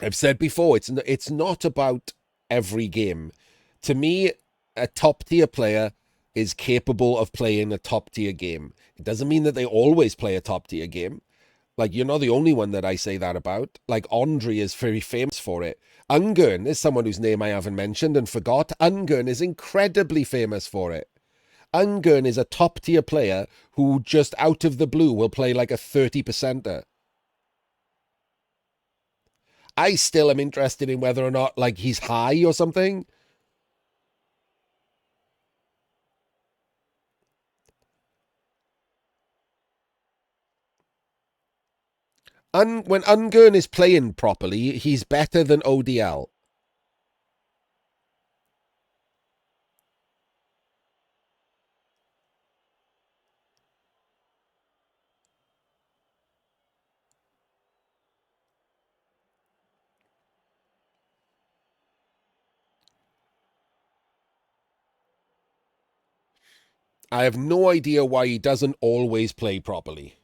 I've said before, it's not about every game. To me, a top tier player is capable of playing a top tier game. It doesn't mean that they always play a top tier game. Like, you're not the only one that I say that about. Like, Andre is very famous for it. Ungern is someone whose name I haven't mentioned and forgot. Ungern is incredibly famous for it. Ungern is a top tier player who just out of the blue will play like a 30%er. I still am interested in whether or not like he's high or something. When Ungern is playing properly, he's better than ODL. I have no idea why he doesn't always play properly.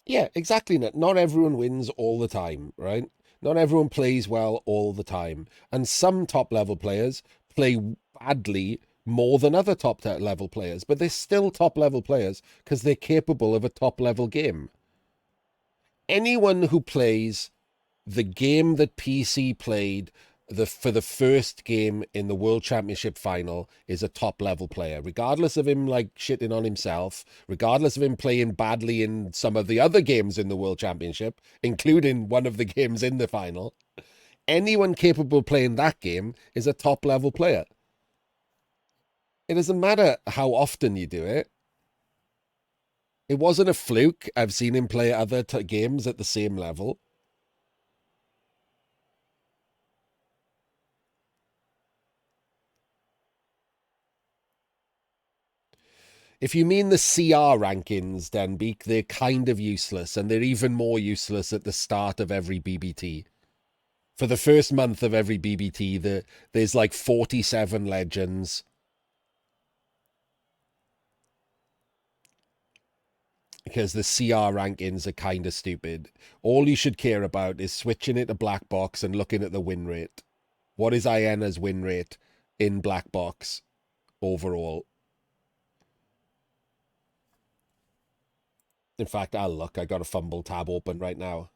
Yeah, exactly. Not everyone wins all the time, right? Not everyone plays well all the time. And some top level players play badly more than other top level players, but they're still top level players because they're capable of a top level game. Anyone who plays the game that PC played for the first game in the World Championship final is a top level player, regardless of him like shitting on himself, regardless of him playing badly in some of the other games in the World Championship, including one of the games in the final. Anyone capable of playing that game is a top level player. It doesn't matter how often you do it. It wasn't a fluke. I've seen him play other games at the same level. If you mean the CR rankings, Denbeek, they're kind of useless, and they're even more useless at the start of every BBT. For the first month of every BBT, there's like 47 legends. Because the CR rankings are kind of stupid. All you should care about is switching it to black box and looking at the win rate. What is Iena's win rate in black box overall? In fact, I'll look. I got a fumble tab open right now.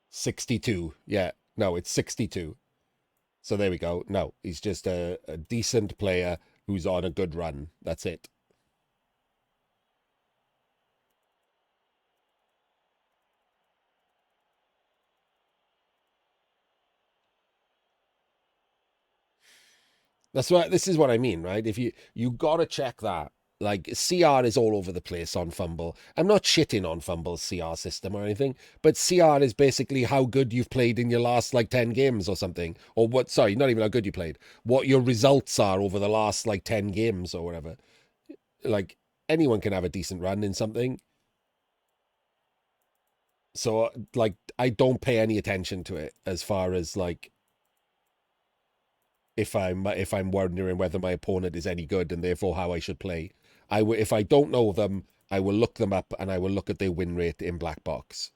62. Yeah. No, it's 62. So there we go. No, he's just a decent player who's on a good run. That's it. That's what this is what I mean, right? If you gotta check that. Like CR is all over the place on Fumble. I'm not shitting on Fumble's CR system or anything, but CR is basically how good you've played in your last like 10 games or something. Or what, sorry, not even how good you played. What your results are over the last like 10 games or whatever. Like anyone can have a decent run in something. So like I don't pay any attention to it as far as like if I'm wondering whether my opponent is any good and therefore how I should play. If I don't know them, I will look them up and I will look at their win rate in Black Box.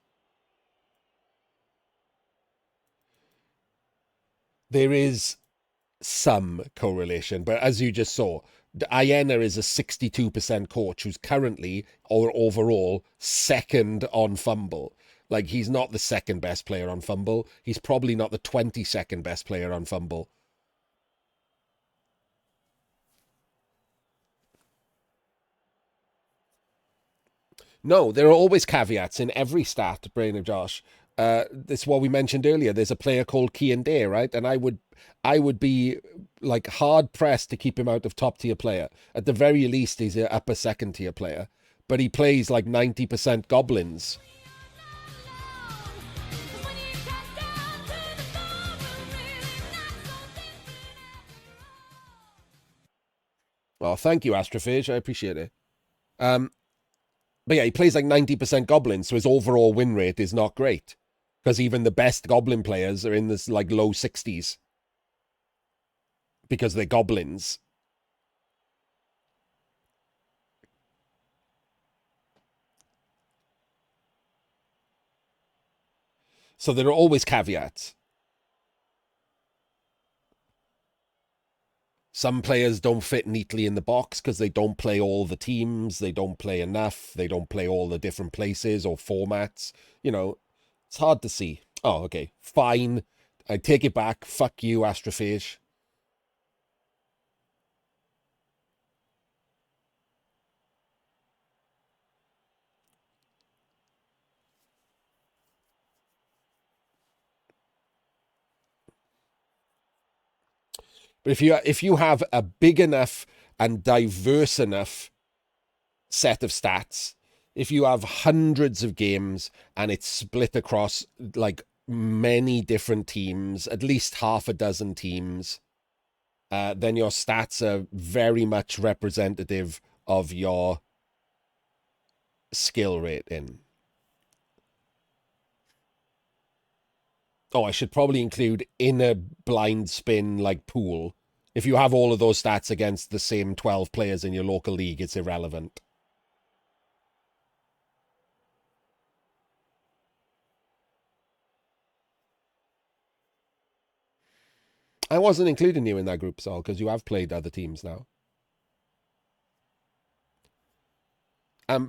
There is some correlation, but as you just saw, Iena is a 62% coach who's currently or overall second on Fumble. Like he's not the second best player on Fumble. He's probably not the 22nd best player on Fumble. No, there are always caveats in every stat, Brain of Josh. This is what we mentioned earlier. There's a player called Kian Day, right? And I would be like hard pressed to keep him out of top tier player. At the very least, he's an upper second tier player. But he plays like 90% goblins. Well, thank you, Astrophage. I appreciate it. But yeah, he plays like 90% goblins, so his overall win rate is not great. Because even the best goblin players are in this like low 60s because they're goblins. So there are always caveats. Some players don't fit neatly in the box because they don't play all the teams, they don't play enough, they don't play all the different places or formats. You know, it's hard to see. Oh, okay. Fine. I take it back. Fuck you, Astrophage. But if you have a big enough and diverse enough set of stats, if you have hundreds of games and it's split across like many different teams, at least half a dozen teams, then your stats are very much representative of your skill rating. Oh, I should probably include in a blind spin like pool. If you have all of those stats against the same 12 players in your local league, it's irrelevant. I wasn't including you in that group, Saul, because you have played other teams now.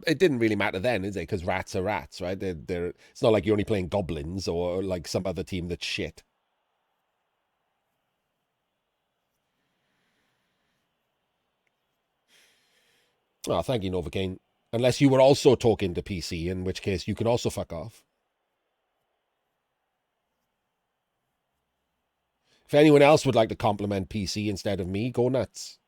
It didn't really matter then, is it? Because rats are rats, right? They're. It's not like you're only playing goblins or like some other team that's shit. Oh, thank you, Novocaine. Unless you were also talking to PC, in which case you can also fuck off. If anyone else would like to compliment PC instead of me, go nuts.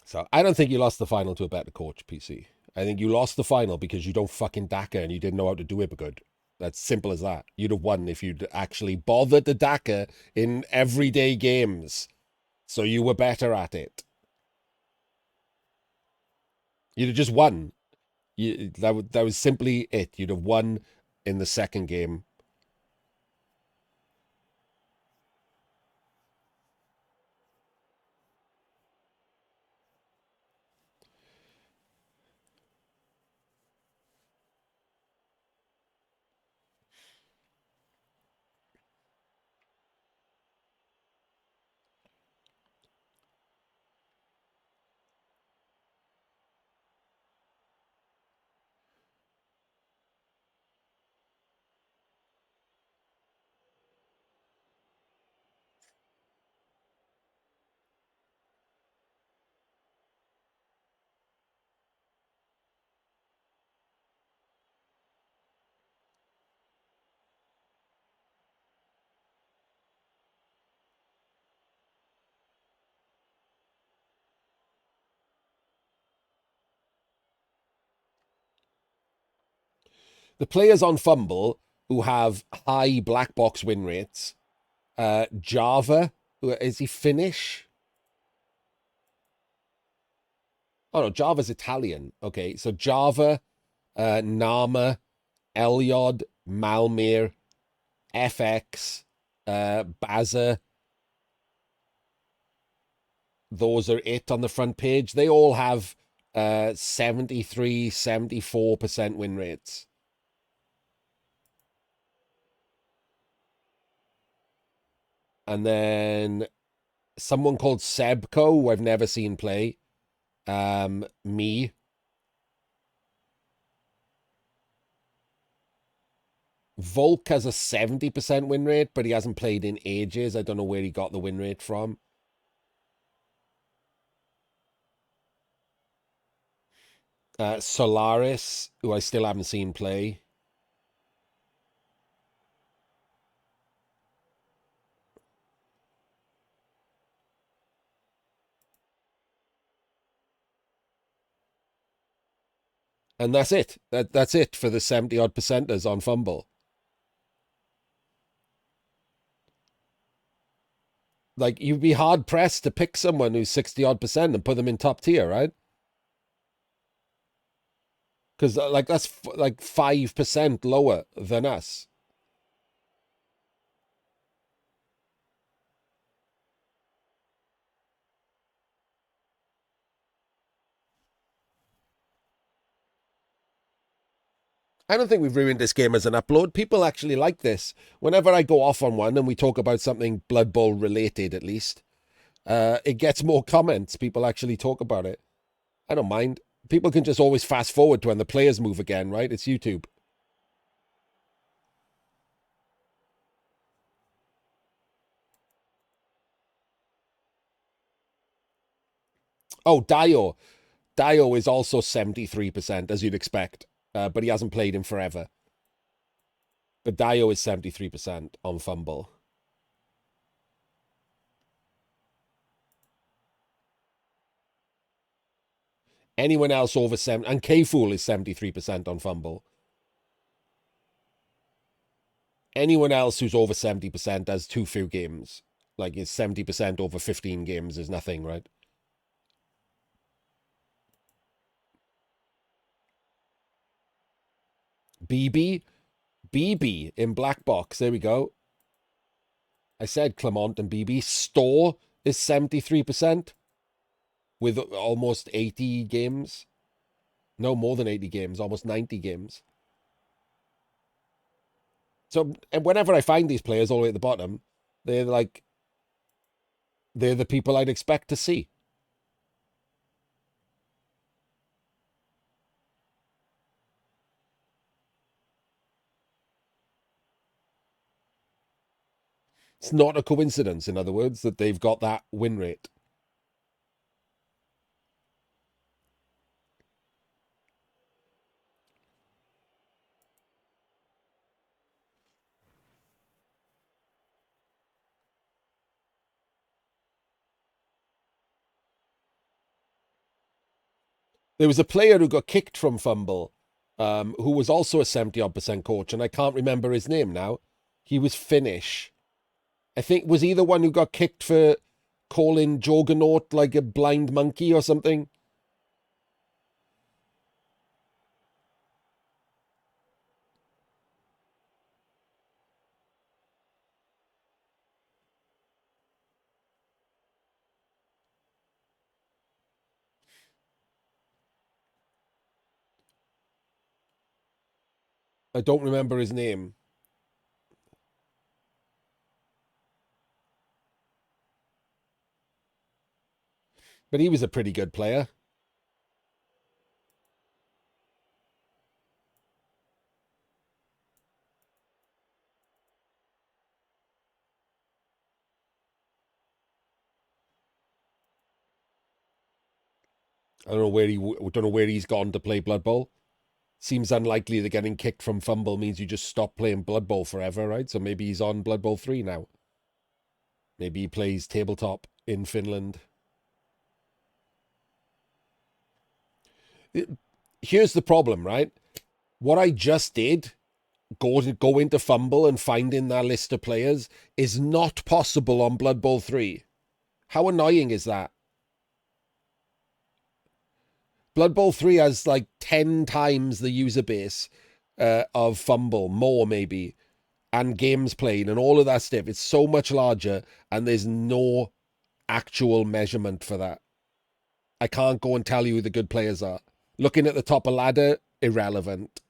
So I don't think you lost the final to a better coach, PC. I think you lost the final because you don't fucking DACA and you didn't know how to do it good. That's simple as that. You'd have won if you'd actually bothered to DACA in everyday games. So you were better at it. You'd have just won. That was simply it. You'd have won in the second game. The players on Fumble who have high black box win rates, Java, is he Finnish? Oh no, Java's Italian. Okay, so Java, Nama, Elyod, Malmir, FX, Baza. Those are it on the front page. They all have 73, 74% win rates. And then someone called Sebco, who I've never seen play. Me. Volk has a 70% win rate, but he hasn't played in ages. I don't know where he got the win rate from. Solaris, who I still haven't seen play. And that's it. That's it for the 70-odd percenters on Fumble. Like, you'd be hard-pressed to pick someone who's 60-odd percent and put them in top tier, right? Because, like, that's like 5% lower than us. I don't think we've ruined this game as an upload. People actually like this. Whenever I go off on one and we talk about something Blood Bowl related, at least, it gets more comments. People actually talk about it. I don't mind. People can just always fast forward to when the players move again, right? It's YouTube. Oh, Dio. Dio is also 73%, as you'd expect, but he hasn't played in forever. But Dio is 73% on Fumble. Anyone else over 7, and K-Fool is 73% on Fumble. Anyone else who's over 70% has too few games. Like, it's 70% over 15 games is nothing, right? BB in black box. There we go. I said Clement and BB. Store is 73% with almost 80 games. No, more than 80 games, almost 90 games. So, and whenever I find these players all the way at the bottom, they're the people I'd expect to see. It's not a coincidence, in other words, that they've got that win rate. There was a player who got kicked from Fumble, who was also a 70-odd% coach, and I can't remember his name now. He was Finnish. I think, was he the one who got kicked for calling Juggernaut like a blind monkey or something? I don't remember his name. But he was a pretty good player. I don't know where he's gone to play Blood Bowl. Seems unlikely that getting kicked from Fumble means you just stop playing Blood Bowl forever, right? So maybe he's on Blood Bowl 3 now. Maybe he plays tabletop in Finland. Here's the problem, right? What I just did, go into Fumble and finding that list of players, is not possible on Blood Bowl 3. How annoying is that? Blood Bowl 3 has like 10 times the user base of Fumble, more maybe, and games played and all of that stuff. It's so much larger, and there's no actual measurement for that. I can't go and tell you who the good players are. Looking at the top of ladder, irrelevant.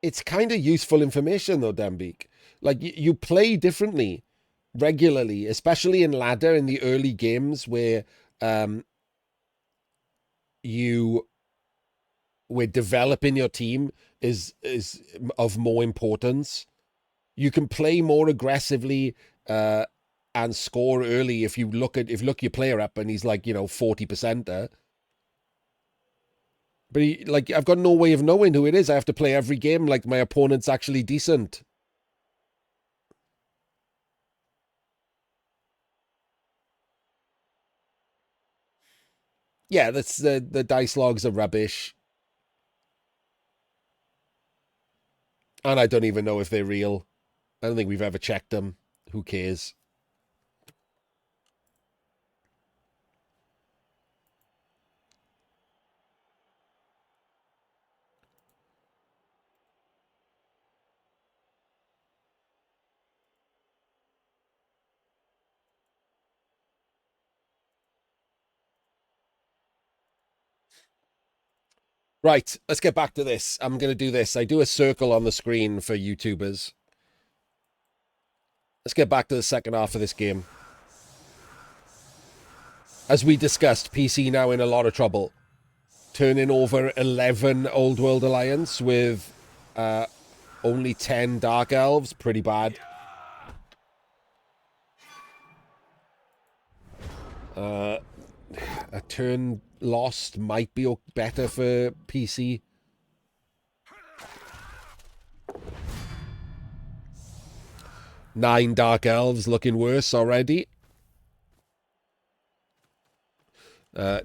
It's kind of useful information though, Dembeek. Like you play differently regularly, especially in ladder in the early games where you where developing your team is of more importance. You can play more aggressively and score early if you look your player up and he's like 40%er. But I've got no way of knowing who it is. I have to play every game like my opponent's actually decent. Yeah, that's the dice logs are rubbish. And I don't even know if they're real. I don't think we've ever checked them. Who cares? Right, let's get back to this. I'm going to do this. I do a circle on the screen for YouTubers. Let's get back to the second half of this game. As we discussed, PC now in a lot of trouble. Turning over 11 Old World Alliance with only 10 Dark Elves. Pretty bad. A turn lost might be better for PC. Nine Dark Elves looking worse already.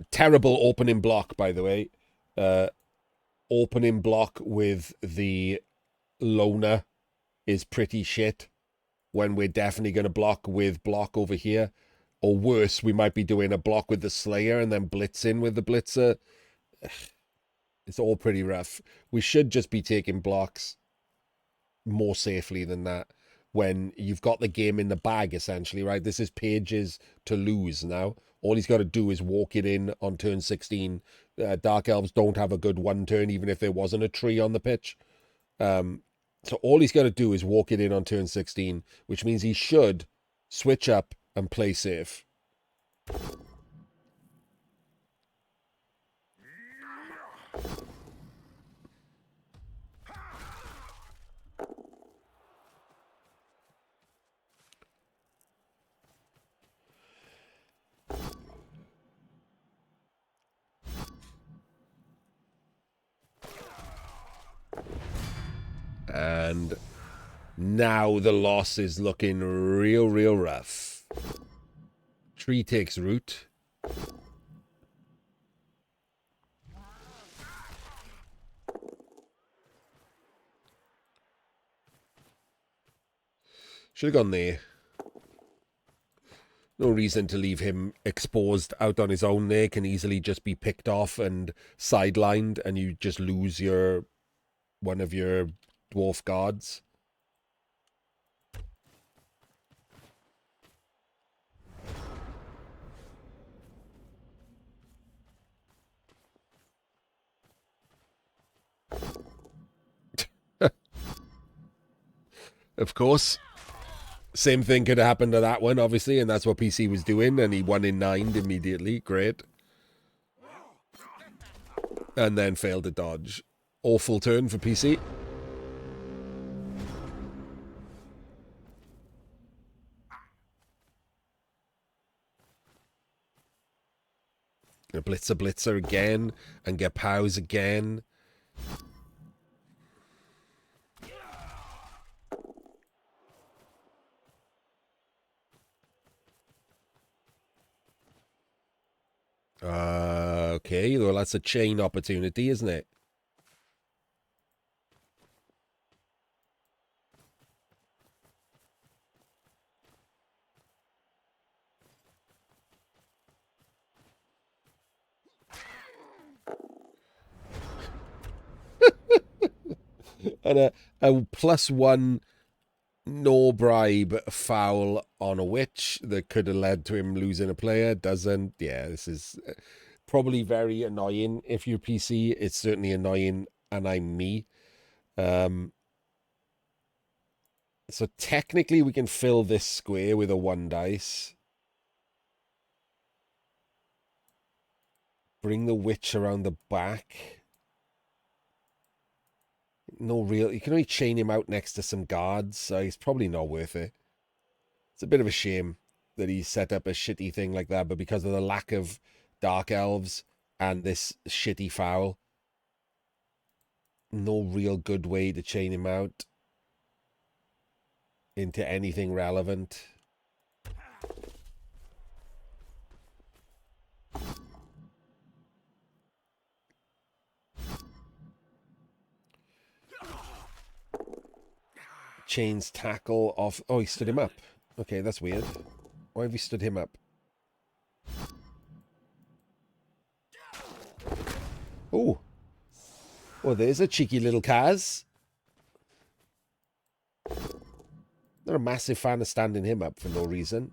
Terrible opening block, by the way. Opening block with the loner is pretty shit when we're definitely going to block with block over here. Or worse, we might be doing a block with the Slayer and then blitzing with the Blitzer. It's all pretty rough. We should just be taking blocks more safely than that when you've got the game in the bag, essentially, right? This is Page's to lose now. All he's got to do is walk it in on turn 16. Dark Elves don't have a good one turn, even if there wasn't a tree on the pitch. So all he's got to do is walk it in on turn 16, which means he should switch up and play safe. And now the loss is looking real rough. Tree takes root. Should have gone there. No reason to leave him exposed out on his own there. Can easily just be picked off and sidelined, and you just lose one of your dwarf guards. Of course. Same thing could have happened to that one, obviously, and that's what PC was doing, and he won in 9 immediately. Great. And then failed to dodge. Awful turn for PC. Blitzer again and get POWs again. Okay, well, that's a chain opportunity, isn't it? And a +1 no bribe foul on a witch that could have led to him losing a player doesn't. Yeah, this is probably very annoying if you're PC. It's certainly annoying, and I'm me. So technically we can fill this square with a 1 dice. Bring the witch around the back. No real... You can only chain him out next to some guards, so it's probably not worth it. It's a bit of a shame that he set up a shitty thing like that, but because of the lack of dark elves and this shitty foul, no real good way to chain him out into anything relevant. Chains tackle off. Oh, he stood him up. Okay, that's weird. Why have you stood him up? Oh. Well, there's a cheeky little Kaz. Not a massive fan of standing him up for no reason.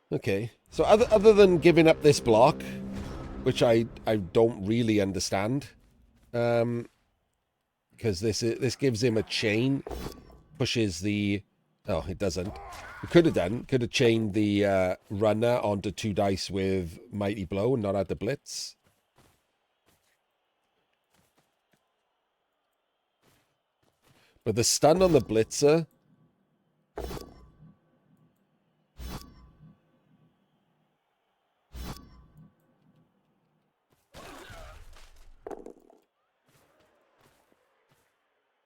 Okay. So other than giving up this block, which I don't really understand, because this gives him a chain, pushes the... Oh, it doesn't. It could have chained the runner onto 2 dice with Mighty Blow and not had the blitz. But the stun on the blitzer...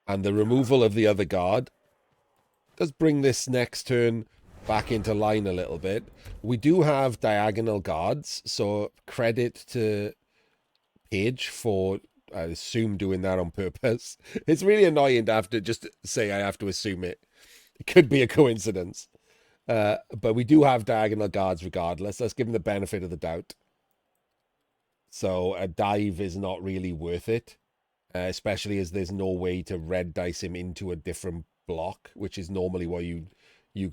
and the removal of the other guard does bring this next turn back into line a little bit. We do have diagonal guards, so credit to Page for, I assume, doing that on purpose. It's really annoying to have to just say I have to assume it. It could be a coincidence. But we do have diagonal guards regardless. Let's give him the benefit of the doubt. So a dive is not really worth it. Especially as there's no way to red dice him into a different block, which is normally what you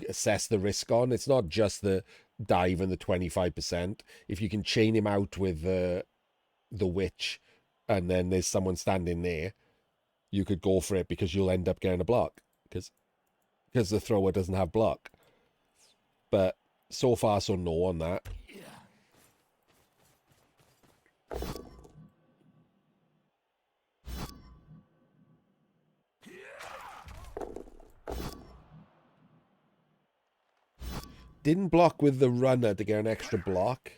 assess the risk on. It's not just the dive and the 25%. If you can chain him out with the witch and then there's someone standing there, you could go for it because you'll end up getting a block because the thrower doesn't have block. But so far so no on that. Didn't block with the runner to get an extra block.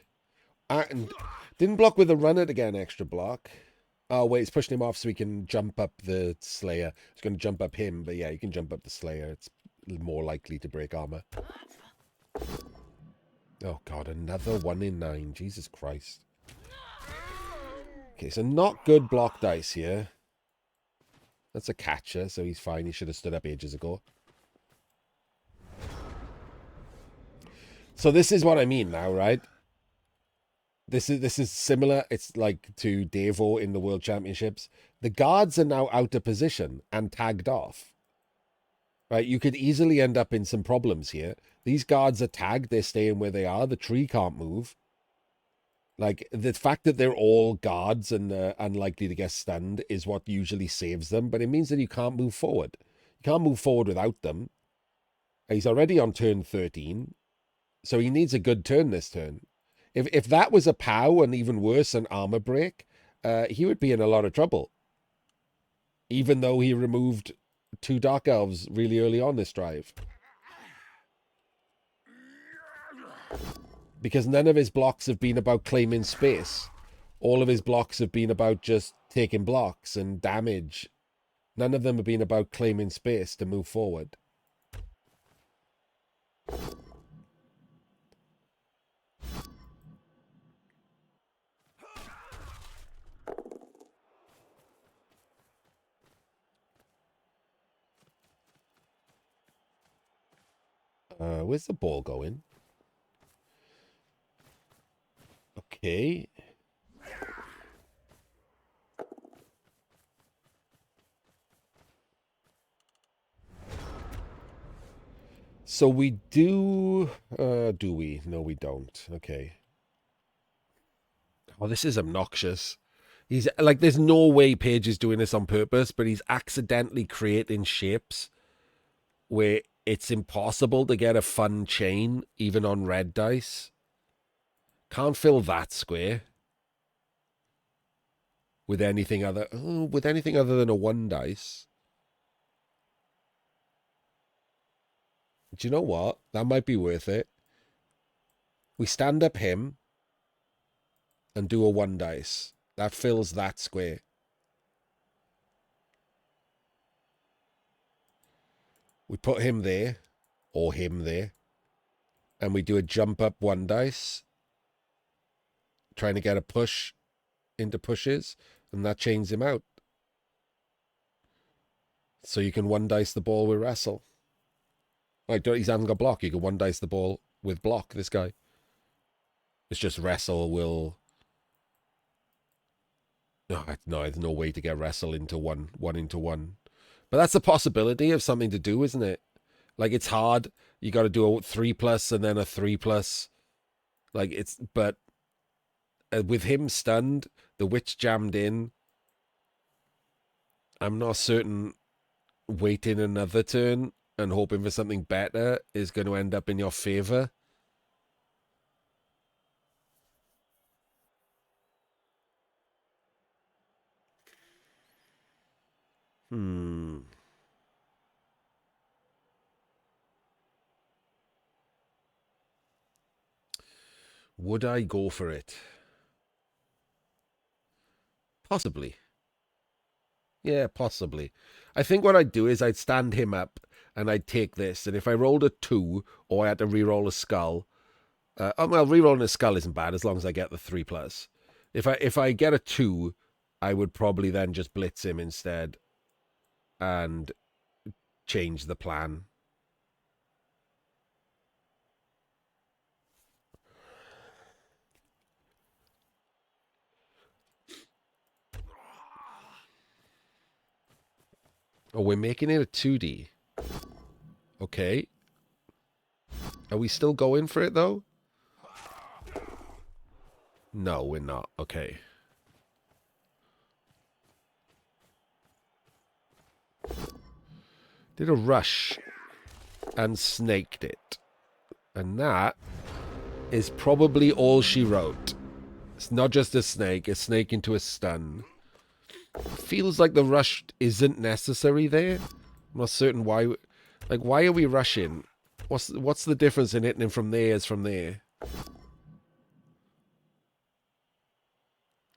And didn't block with the runner to get an extra block. Oh, wait, it's pushing him off so he can jump up the Slayer. It's going to jump up him, but yeah, you can jump up the Slayer. It's more likely to break armor. Oh, God, another 1 in 9. Jesus Christ. Okay, so not good block dice here. That's a catcher, so he's fine. He should have stood up ages ago. So this is what I mean now, right? This is similar. It's like to Devo in the World Championships. The guards are now out of position and tagged off. Right? You could easily end up in some problems here. These guards are tagged. They're staying where they are. The tree can't move. Like, the fact that they're all guards and unlikely to get stunned is what usually saves them. But it means that you can't move forward. You can't move forward without them. He's already on turn 13. So he needs a good turn this turn. If that was a POW and even worse, an armor break, he would be in a lot of trouble. even though he removed 2 Dark Elves really early on this drive. Because none of his blocks have been about claiming space. All of his blocks have been about just taking blocks and damage. None of them have been about claiming space to move forward. Where's the ball going? Okay. So we do we? No, we don't. Okay. Oh, this is obnoxious. He's like, there's no way Page is doing this on purpose, but he's accidentally creating shapes where it's impossible to get a fun chain, even on red dice. Can't fill that square with anything other than a 1 dice. Do you know what? That might be worth it. We stand up him and do a 1 dice. That fills that square. We put him there, or him there, and we do a jump up 1 dice, trying to get a push into pushes, and that chains him out. So you can 1 dice the ball with wrestle. Like, he hasn't got block. You can 1 dice the ball with block, this guy. It's just wrestle will... No, there's no way to get wrestle into one into one. But that's a possibility of something to do, isn't it? Like, it's hard. You got to do a 3+ and then a 3+. Like, it's... But with him stunned, the witch jammed in, I'm not certain waiting another turn and hoping for something better is going to end up in your favor. Would I go for it? Possibly. Yeah, possibly. I think what I'd do is I'd stand him up and I'd take this. And if I rolled a 2 or I had to re-roll a skull, well, re-rolling a skull isn't bad as long as I get the 3+. If I get a 2, I would probably then just blitz him instead and change the plan. Oh, we're making it a 2D. Okay. Are we still going for it, though? No, we're not. Okay. Did a rush and snaked it. And that is probably all she wrote. It's not just a snake into a stun. Feels like the rush isn't necessary there. I'm not certain why. Like, why are we rushing? What's the difference in hitting him from there as from there?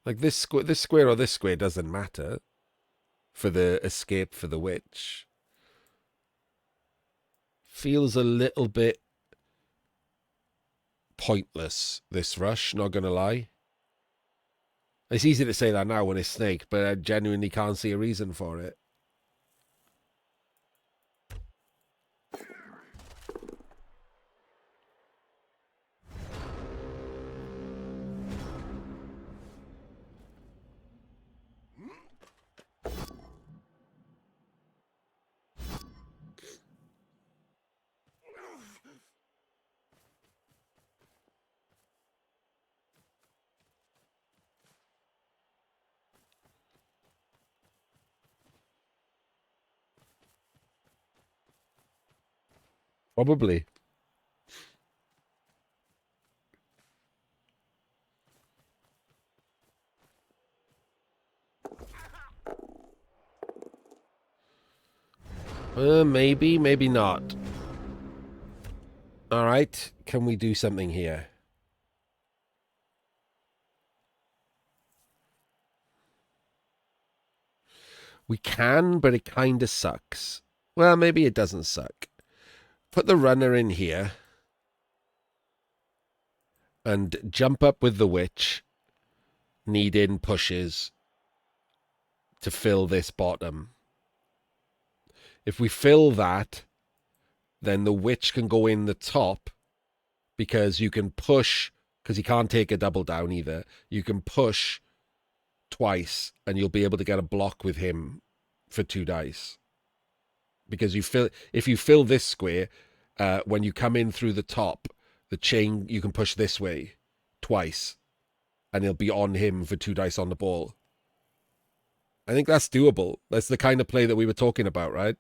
Like, this square or this square doesn't matter for the escape for the witch. Feels a little bit pointless, this rush, not gonna lie. It's easy to say that now when it's snake, but I genuinely can't see a reason for it. Probably. Maybe, maybe not. All right, can we do something here? We can, but it kind of sucks. Well, maybe it doesn't suck. Put the runner in here and jump up with the witch. Need in pushes to fill this bottom. If we fill that, then the witch can go in the top because you can push, because he can't take a double down either. You can push twice and you'll be able to get a block with him for 2 dice. Because if you fill this square, when you come in through the top, the chain, you can push this way twice and it'll be on him for 2 dice on the ball. I think that's doable. That's the kind of play that we were talking about, right?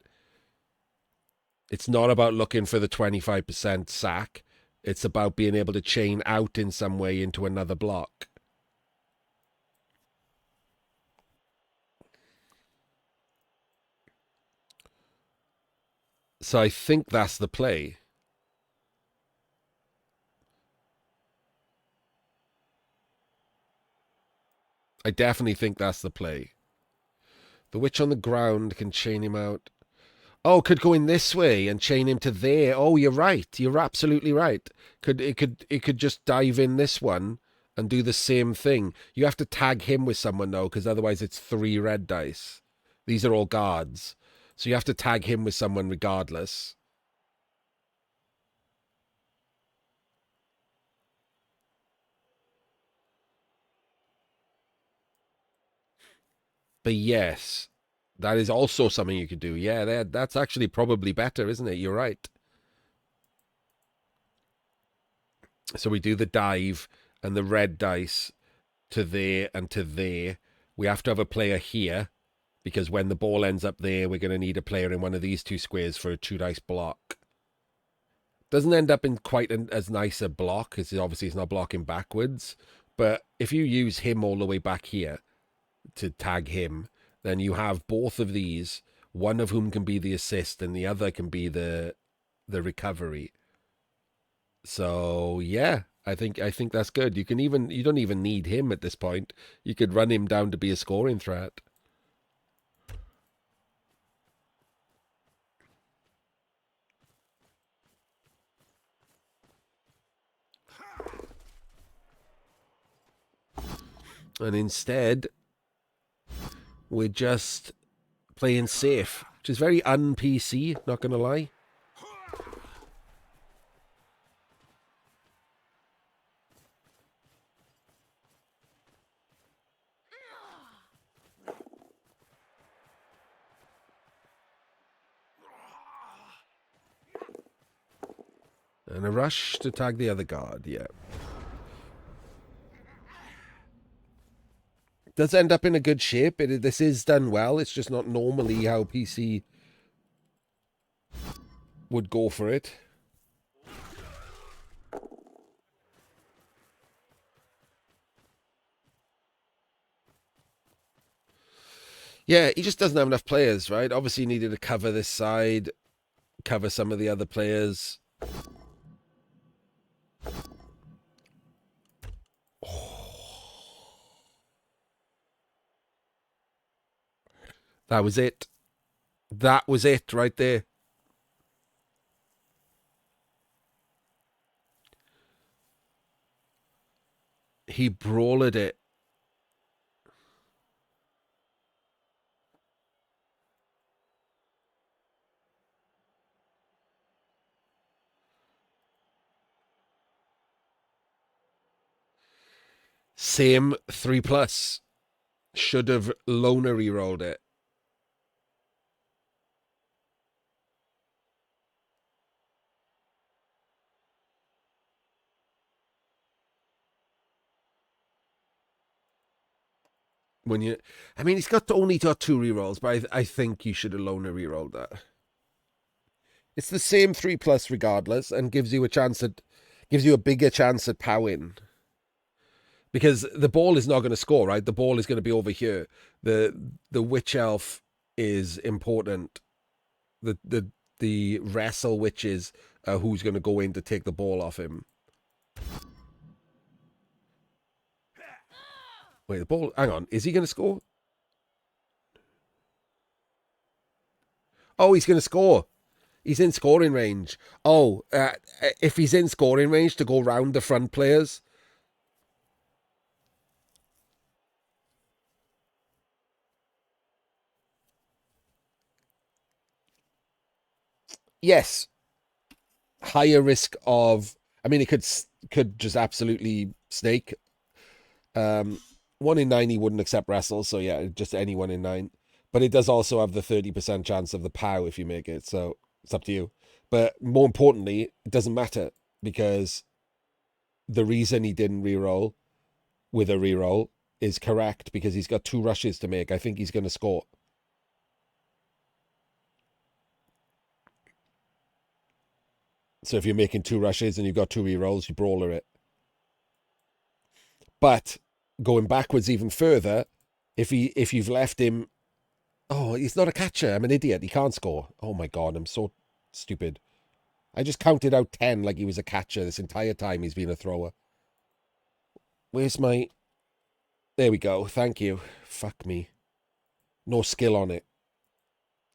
It's not about looking for the 25% sack. It's about being able to chain out in some way into another block. So I think that's the play. I definitely think that's the play. The witch on the ground can chain him out. Oh, could go in this way and chain him to there. Oh, you're right. You're absolutely right. It could just dive in this one and do the same thing. You have to tag him with someone though, because otherwise it's 3 red dice. These are all guards. So you have to tag him with someone regardless. But yes, that is also something you could do. Yeah, that's actually probably better, isn't it? You're right. So we do the dive and the red dice to there and to there. We have to have a player here because when the ball ends up there, we're going to need a player in one of these 2 squares for a 2 dice block. Doesn't end up in quite as nice a block because obviously it's not blocking backwards. But if you use him all the way back here to tag him, then you have both of these, one of whom can be the assist and the other can be the recovery. So yeah, I think that's good. You don't even need him at this point. You could run him down to be a scoring threat. And instead, we're just playing safe, which is very un-PC, not going to lie. And a rush to tag the other guard, yeah. Does end up in a good shape. This is done well. It's just not normally how PC would go for it. Yeah, he just doesn't have enough players, right? Obviously, he needed to cover this side, cover some of the other players. That was it. That was it right there. He brawled it. Same 3+. Should have loner re-rolled it. When you, I mean, he's only got 2 re-rolls, but I think you should have loner re-rolled that. It's the same 3+ regardless, and gives you a bigger chance at powing. Because the ball is not going to score, right? The ball is going to be over here. The witch elf is important The wrestle witches who's going to go in to take the ball off him. Wait, the ball. Hang on. Is he going to score? Oh, he's going to score. He's in scoring range. Oh, if he's in scoring range to go round the front players. Yes. Higher risk of. I mean, it could just absolutely snake. 1 in 9 he wouldn't accept wrestle, so yeah, just any 1 in 9. But it does also have the 30% chance of the POW if you make it, so it's up to you. But more importantly, it doesn't matter because the reason he didn't reroll with a reroll is correct because he's got 2 rushes to make. I think he's going to score. So if you're making 2 rushes and you've got 2 rerolls, you brawler it. But going backwards even further, if you've left him, oh, he's not a catcher. I'm an idiot. He can't score. Oh my god, I'm so stupid. I just counted out 10 like he was a catcher this entire time he's been a thrower. Where's my... There we go. Thank you. Fuck me. No skill on it.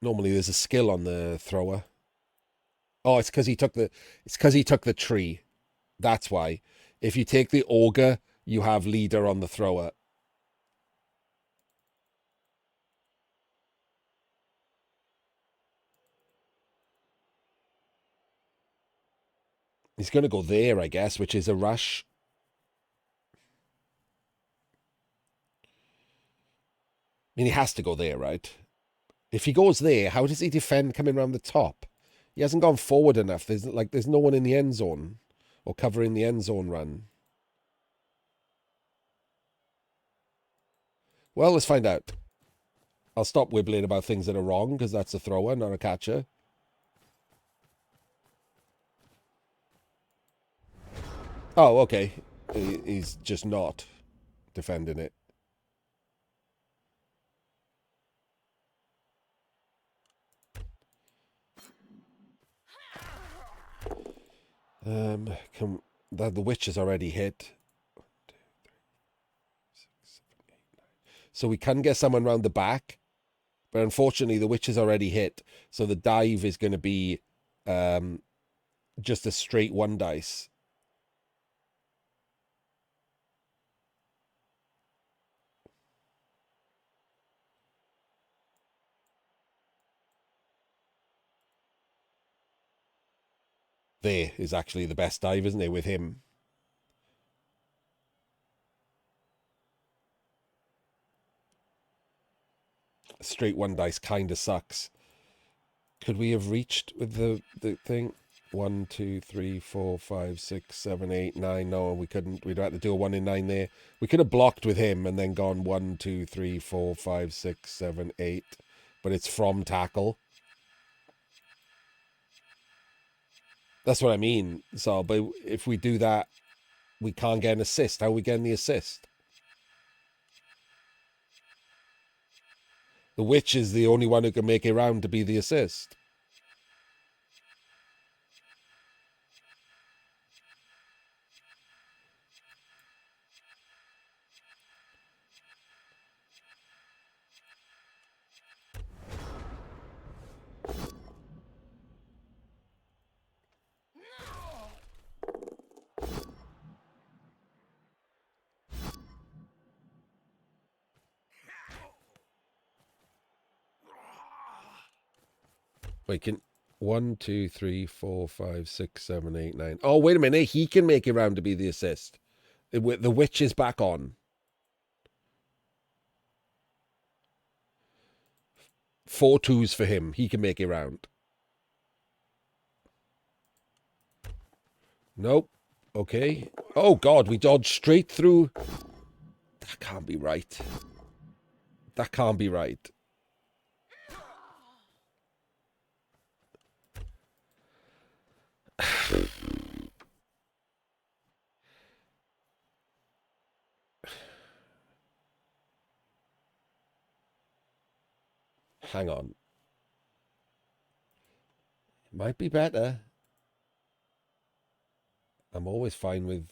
Normally there's a skill on the thrower. Oh, it's because he took the... It's because he took the tree. That's why. If you take the auger, you have leader on the thrower. He's going to go there, I guess, which is a rush. I mean, he has to go there, right? If he goes there, how does he defend coming around the top? He hasn't gone forward enough. There's no one in the end zone or covering the end zone run. Well, let's find out. I'll stop wibbling about things that are wrong because that's a thrower, not a catcher. Oh, okay. He's just not defending it. The witch is already hit. 1, 2, 3, 6, 7, 8, 9. So we can get someone round the back, but unfortunately the witch is already hit. So the dive is going to be just a straight 1 dice. There is actually the best dive, isn't it, with him? Straight 1 dice kind of sucks. Could we have reached with the thing? 1, 2, 3, 4, 5, 6, 7, 8, 9. No, we couldn't. We'd have to do a 1 in 9 there. We could have blocked with him and then gone 1, 2, 3, 4, 5, 6, 7, 8. But it's from tackle. That's what I mean. So, but if we do that, we can't get an assist. How are we getting the assist? The witch is the only one who can make it round to be the assist. Wait, can 1, 2, 3, 4, 5, 6, 7, 8, 9. Oh, wait a minute. He can make it round to be the assist. The witch is back on. 4 twos for him. He can make it round. Nope. Okay. Oh, God. We dodged straight through. That can't be right. That can't be right. Hang on. It might be better. I'm always fine with...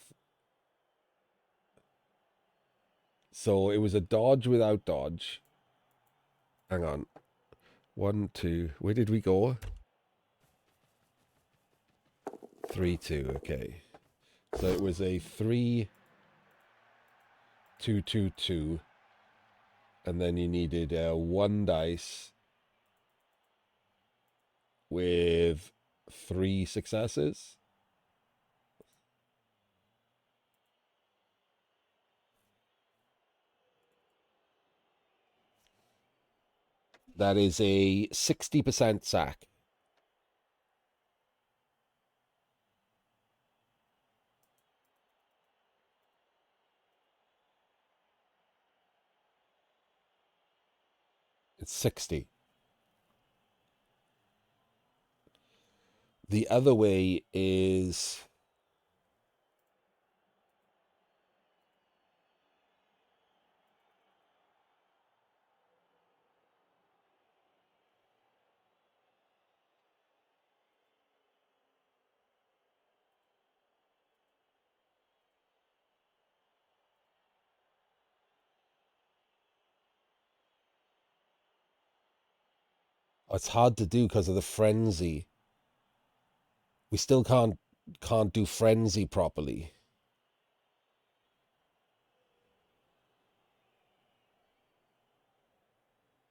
So it was a dodge without dodge. Hang on. 1, 2. Where did we go? 3, 2. Okay. So it was a 3, 2, 2, 2. And then you needed 1 dice with 3 successes. That is a 60% sack. It's 60. The other way is... It's hard to do because of the frenzy. We still can't do frenzy properly.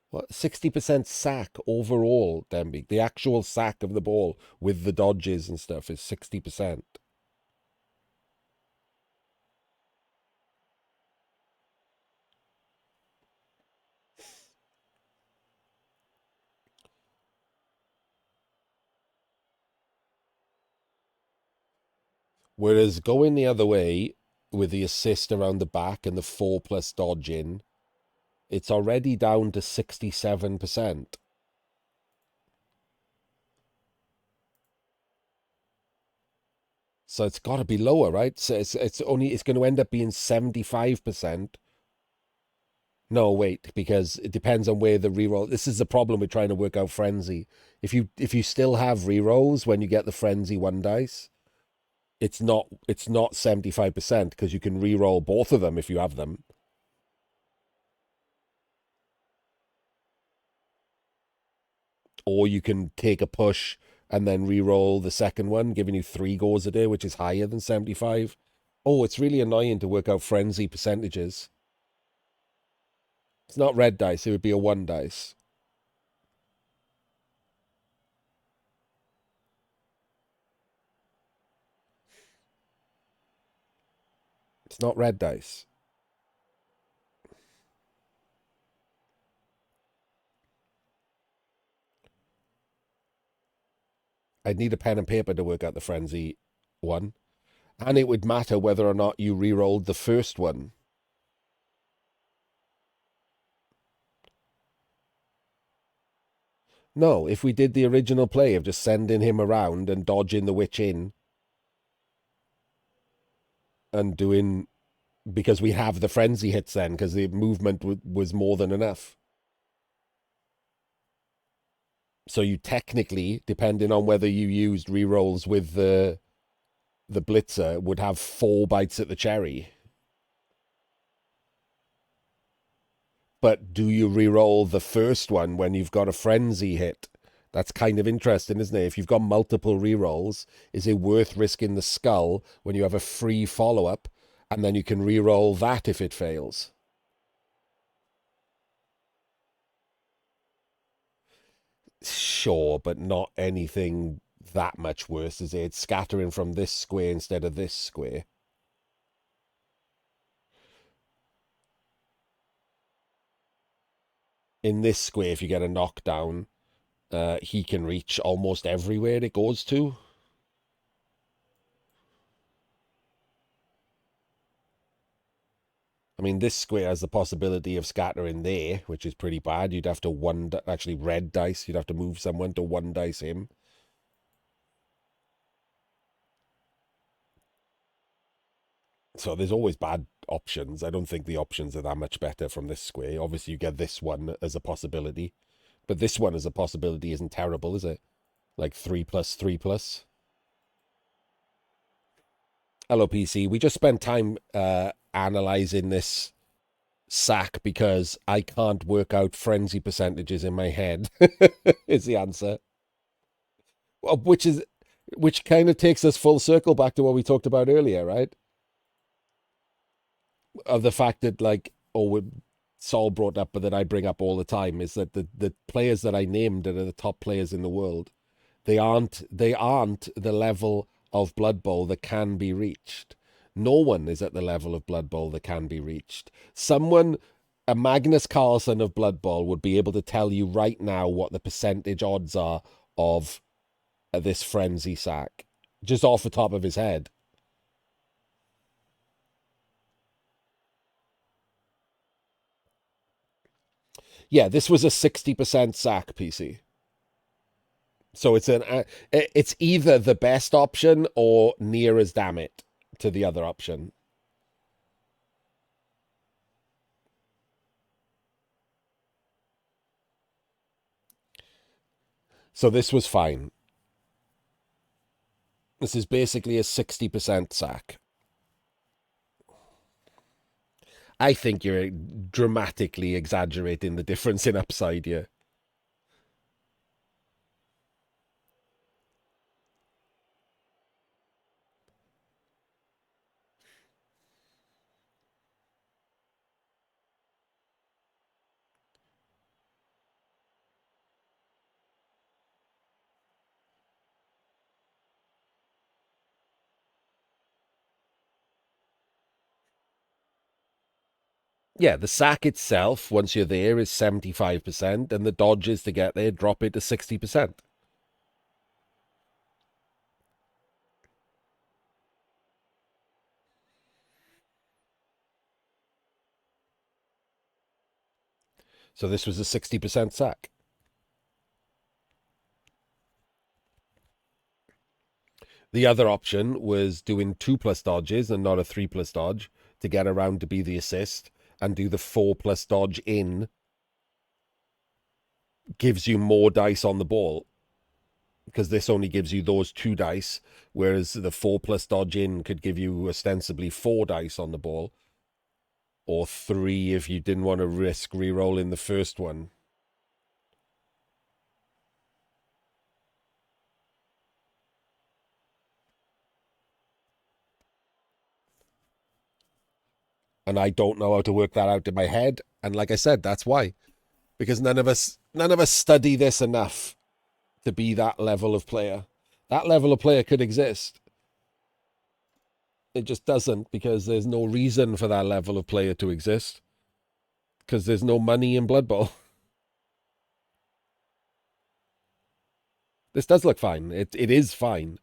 What, 60% sack overall, Denby? The actual sack of the ball with the dodges and stuff is 60%. Whereas going the other way with the assist around the back and the 4 plus dodging, it's already down to 67%. So it's got to be lower, right? So it's going to end up being 75%. No, wait, because it depends on where the reroll. This is the problem with trying to work out frenzy. If you still have rerolls when you get the frenzy 1 dice, it's not 75% because you can reroll both of them if you have them. Or you can take a push and then re-roll the second one, giving you 3 goes a day, which is higher than 75. Oh, it's really annoying to work out frenzy percentages. It's not red dice, it would be a 1 dice. It's not red dice. I'd need a pen and paper to work out the frenzy one. And it would matter whether or not you re-rolled the first one. No, if we did the original play of just sending him around and dodging the witch in and doing... Because we have the frenzy hits then, because the movement was more than enough. So you technically, depending on whether you used re-rolls with the blitzer, would have 4 bites at the cherry. But do you re-roll the first one when you've got a frenzy hit? That's kind of interesting, isn't it? If you've got multiple re-rolls, is it worth risking the skull when you have a free follow-up, and then you can re-roll that if it fails? Sure, but not anything that much worse, is it? It's scattering from this square instead of this square. In this square, if you get a knockdown, he can reach almost everywhere it goes to. I mean, this square has the possibility of scattering there, which is pretty bad. You'd have to actually red dice. You'd have to move someone to 1 dice him. So there's always bad options. I don't think the options are that much better from this square. Obviously, you get this one as a possibility. But this one as a possibility isn't terrible, is it? Like 3+3+. Hello, PC. We just spent time analyzing this sack because I can't work out frenzy percentages in my head, is the answer. Well, which kind of takes us full circle back to what we talked about earlier, right? Of the fact that, like, Saul brought up, but that I bring up all the time, is that the players that I named that are the top players in the world, they aren't the level of Blood Bowl that can be reached. No one is at the level of Blood Bowl that can be reached. A Magnus Carlsen of Blood Bowl would be able to tell you right now what the percentage odds are of this frenzy sack, just off the top of his head. Yeah, this was a 60% sack, PC. So it's either the best option or near as damn it to the other option. So this was fine. This is basically a 60% sack. I think you're dramatically exaggerating the difference in upside here. Yeah, the sack itself, once you're there, is 75%, and the dodges to get there drop it to 60%. So this was a 60% sack. The other option was doing 2+ dodges and not a 3+ dodge to get around to be the assist, and do the 4+ dodge in. Gives you more dice on the ball, because this only gives you those 2 dice, whereas the 4+ dodge in could give you ostensibly 4 dice on the ball, or 3 if you didn't want to risk re-rolling the first one. And I don't know how to work that out in my head. And like I said, that's why. Because none of us study this enough to be that level of player. That level of player could exist. It just doesn't, because there's no reason for that level of player to exist. Because there's no money in Blood Bowl. This does look fine. It is fine.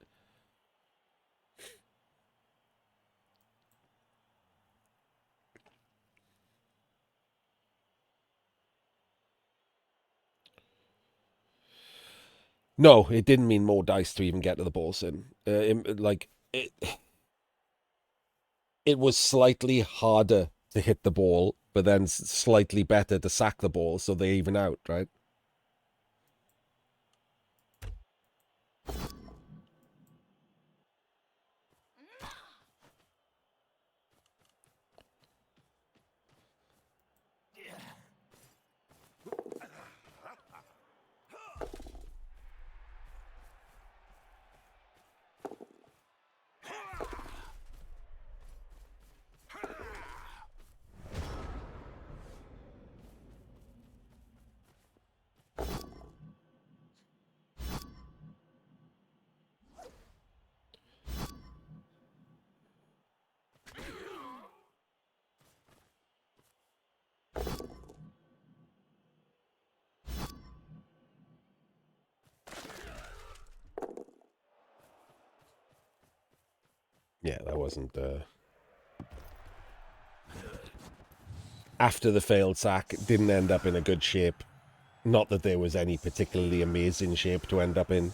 No, it didn't mean more dice to even get to the ball sin. It was slightly harder to hit the ball, but then slightly better to sack the ball, so they even out, right? Yeah, that wasn't... After the failed sack, it didn't end up in a good shape. Not that there was any particularly amazing shape to end up in.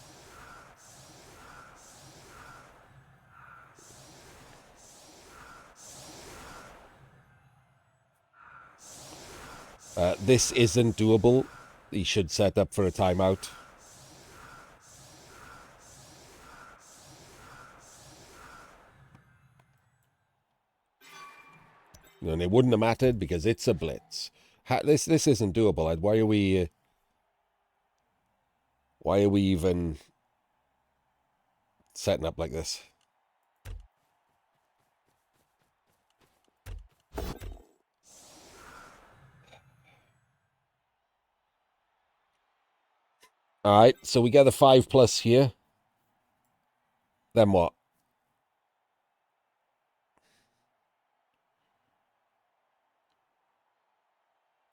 This isn't doable. He should set up for a timeout. And it wouldn't have mattered because it's a blitz. This isn't doable. Why are we even setting up like this? All right, so we get the 5+ here. Then what?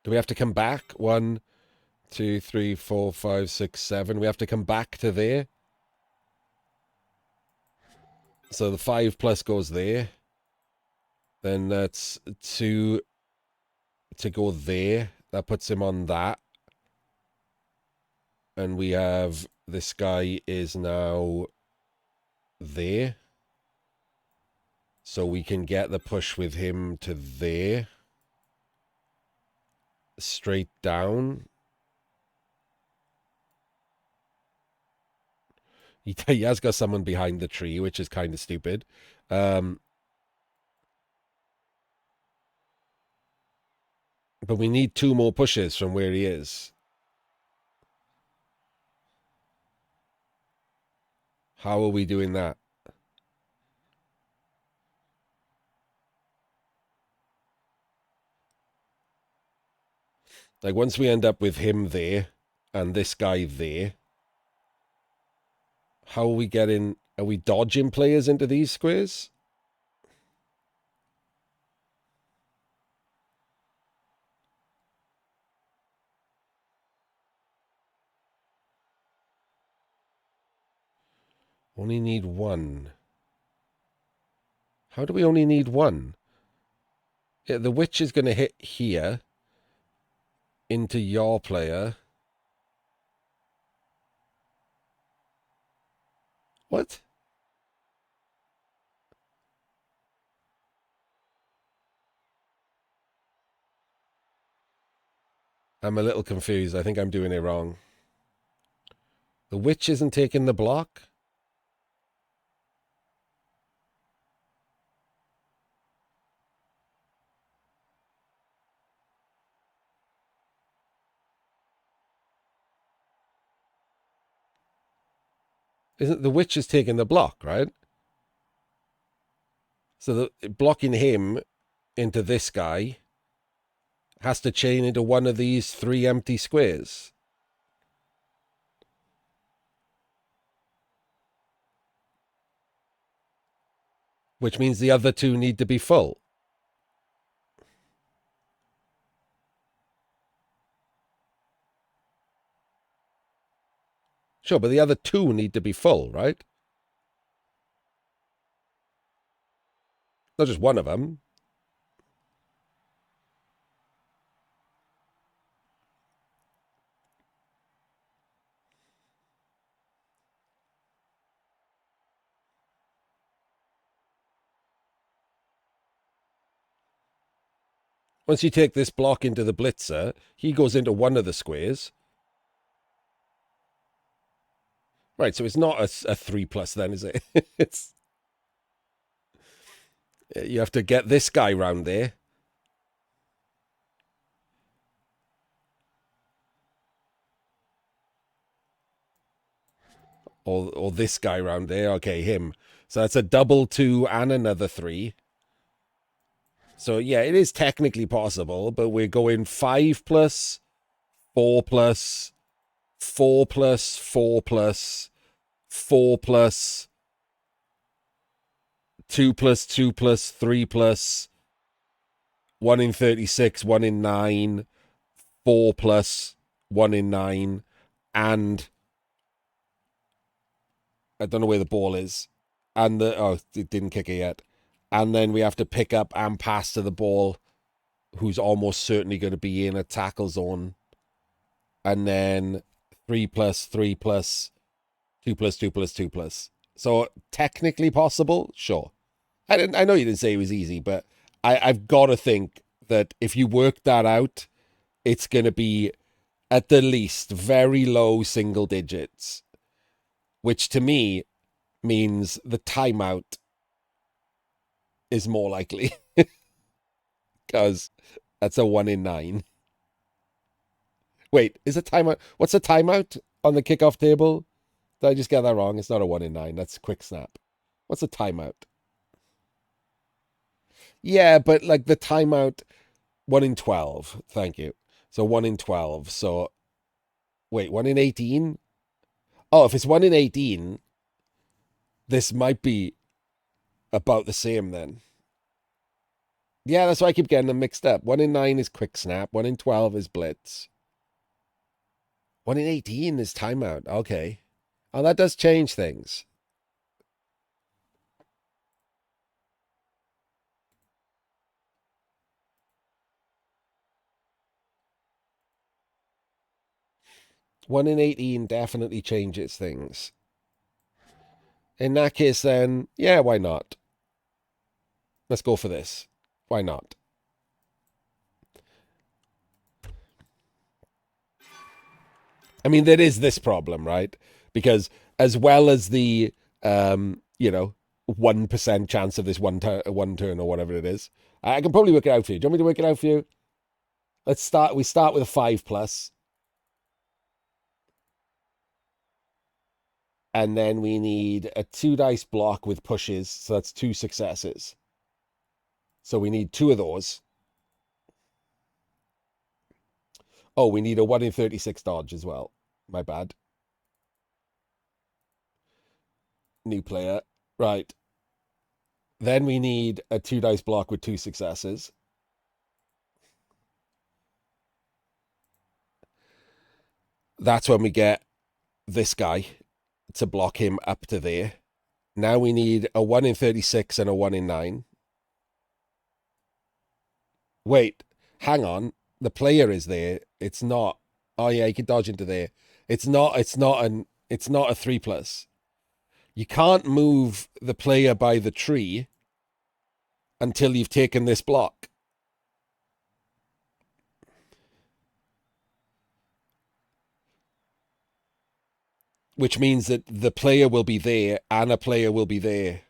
Do we have to come back? 1, 2, 3, 4, 5, 6, 7. We have to come back to there. So the 5+ goes there. Then that's 2 to go there. That puts him on that. And we have this guy is now there. So we can get the push with him to there. Straight down. He has got someone behind the tree, which is kind of stupid. But we need 2 more pushes from where he is. How are we doing that? Like, once we end up with him there and this guy there, how are we getting... Are we dodging players into these squares? Only need 1. How do we only need 1? Yeah, the witch is going to hit here into your player. What? I'm a little confused. I think I'm doing it wrong. The witch isn't taking the block? Isn't the witch is taking the block, right? So blocking him into this guy has to chain into one of these 3 empty squares. Which means the other 2 need to be full. Sure, but the other 2 need to be full, right? Not just one of them. Once you take this block into the blitzer, he goes into one of the squares. Right, so it's not a 3+ then, is it? It's... You have to get this guy round there. Or this guy round there. Okay, him. So that's a double 2 and another 3. So yeah, it is technically possible, but we're going 5+, 4+, 4+, 4+, 4+, 2+, 2+, 3+, 1 in 36, 1 in 9, 4+, 1 in 9, and I don't know where the ball is. And it didn't kick it yet. And then we have to pick up and pass to the ball, who's almost certainly going to be in a tackle zone. And then 3+, 3+, 2+, 2+, 2+. So technically possible, sure. I know you didn't say it was easy, but I've got to think that if you work that out, it's going to be at the least very low single digits, which to me means the timeout is more likely. because that's a 1 in 9. Wait, is a timeout? What's a timeout on the kickoff table? Did I just get that wrong? It's not a 1 in 9. That's quick snap. What's a timeout? Yeah, but like the timeout, 1 in 12. Thank you. So 1 in 12. So wait, 1 in 18? Oh, if it's 1 in 18, this might be about the same then. Yeah, that's why I keep getting them mixed up. 1 in 9 is quick snap. 1 in 12 is blitz. 1 in 18 is timeout. Okay. Oh, that does change things. One in 18 definitely changes things. In that case, then, yeah, why not? Let's go for this. Why not? I mean, there is this problem, right? Because as well as the, 1% chance of this one turn or whatever it is, I can probably work it out for you. Do you want me to work it out for you? Let's start. We start with a 5+. And then we need a 2 dice block with pushes. So that's 2 successes. So we need 2 of those. Oh, we need a 1 in 36 dodge as well. My bad. New player. Right. Then we need a 2 dice block with 2 successes. That's when we get this guy to block him up to there. Now we need a 1 in 36 and a 1 in 9. Wait, hang on. The player is there. It's not. Oh yeah, you can dodge into there. It's not a 3+. You can't move the player by the tree until you've taken this block. Which means that the player will be there and a player will be there.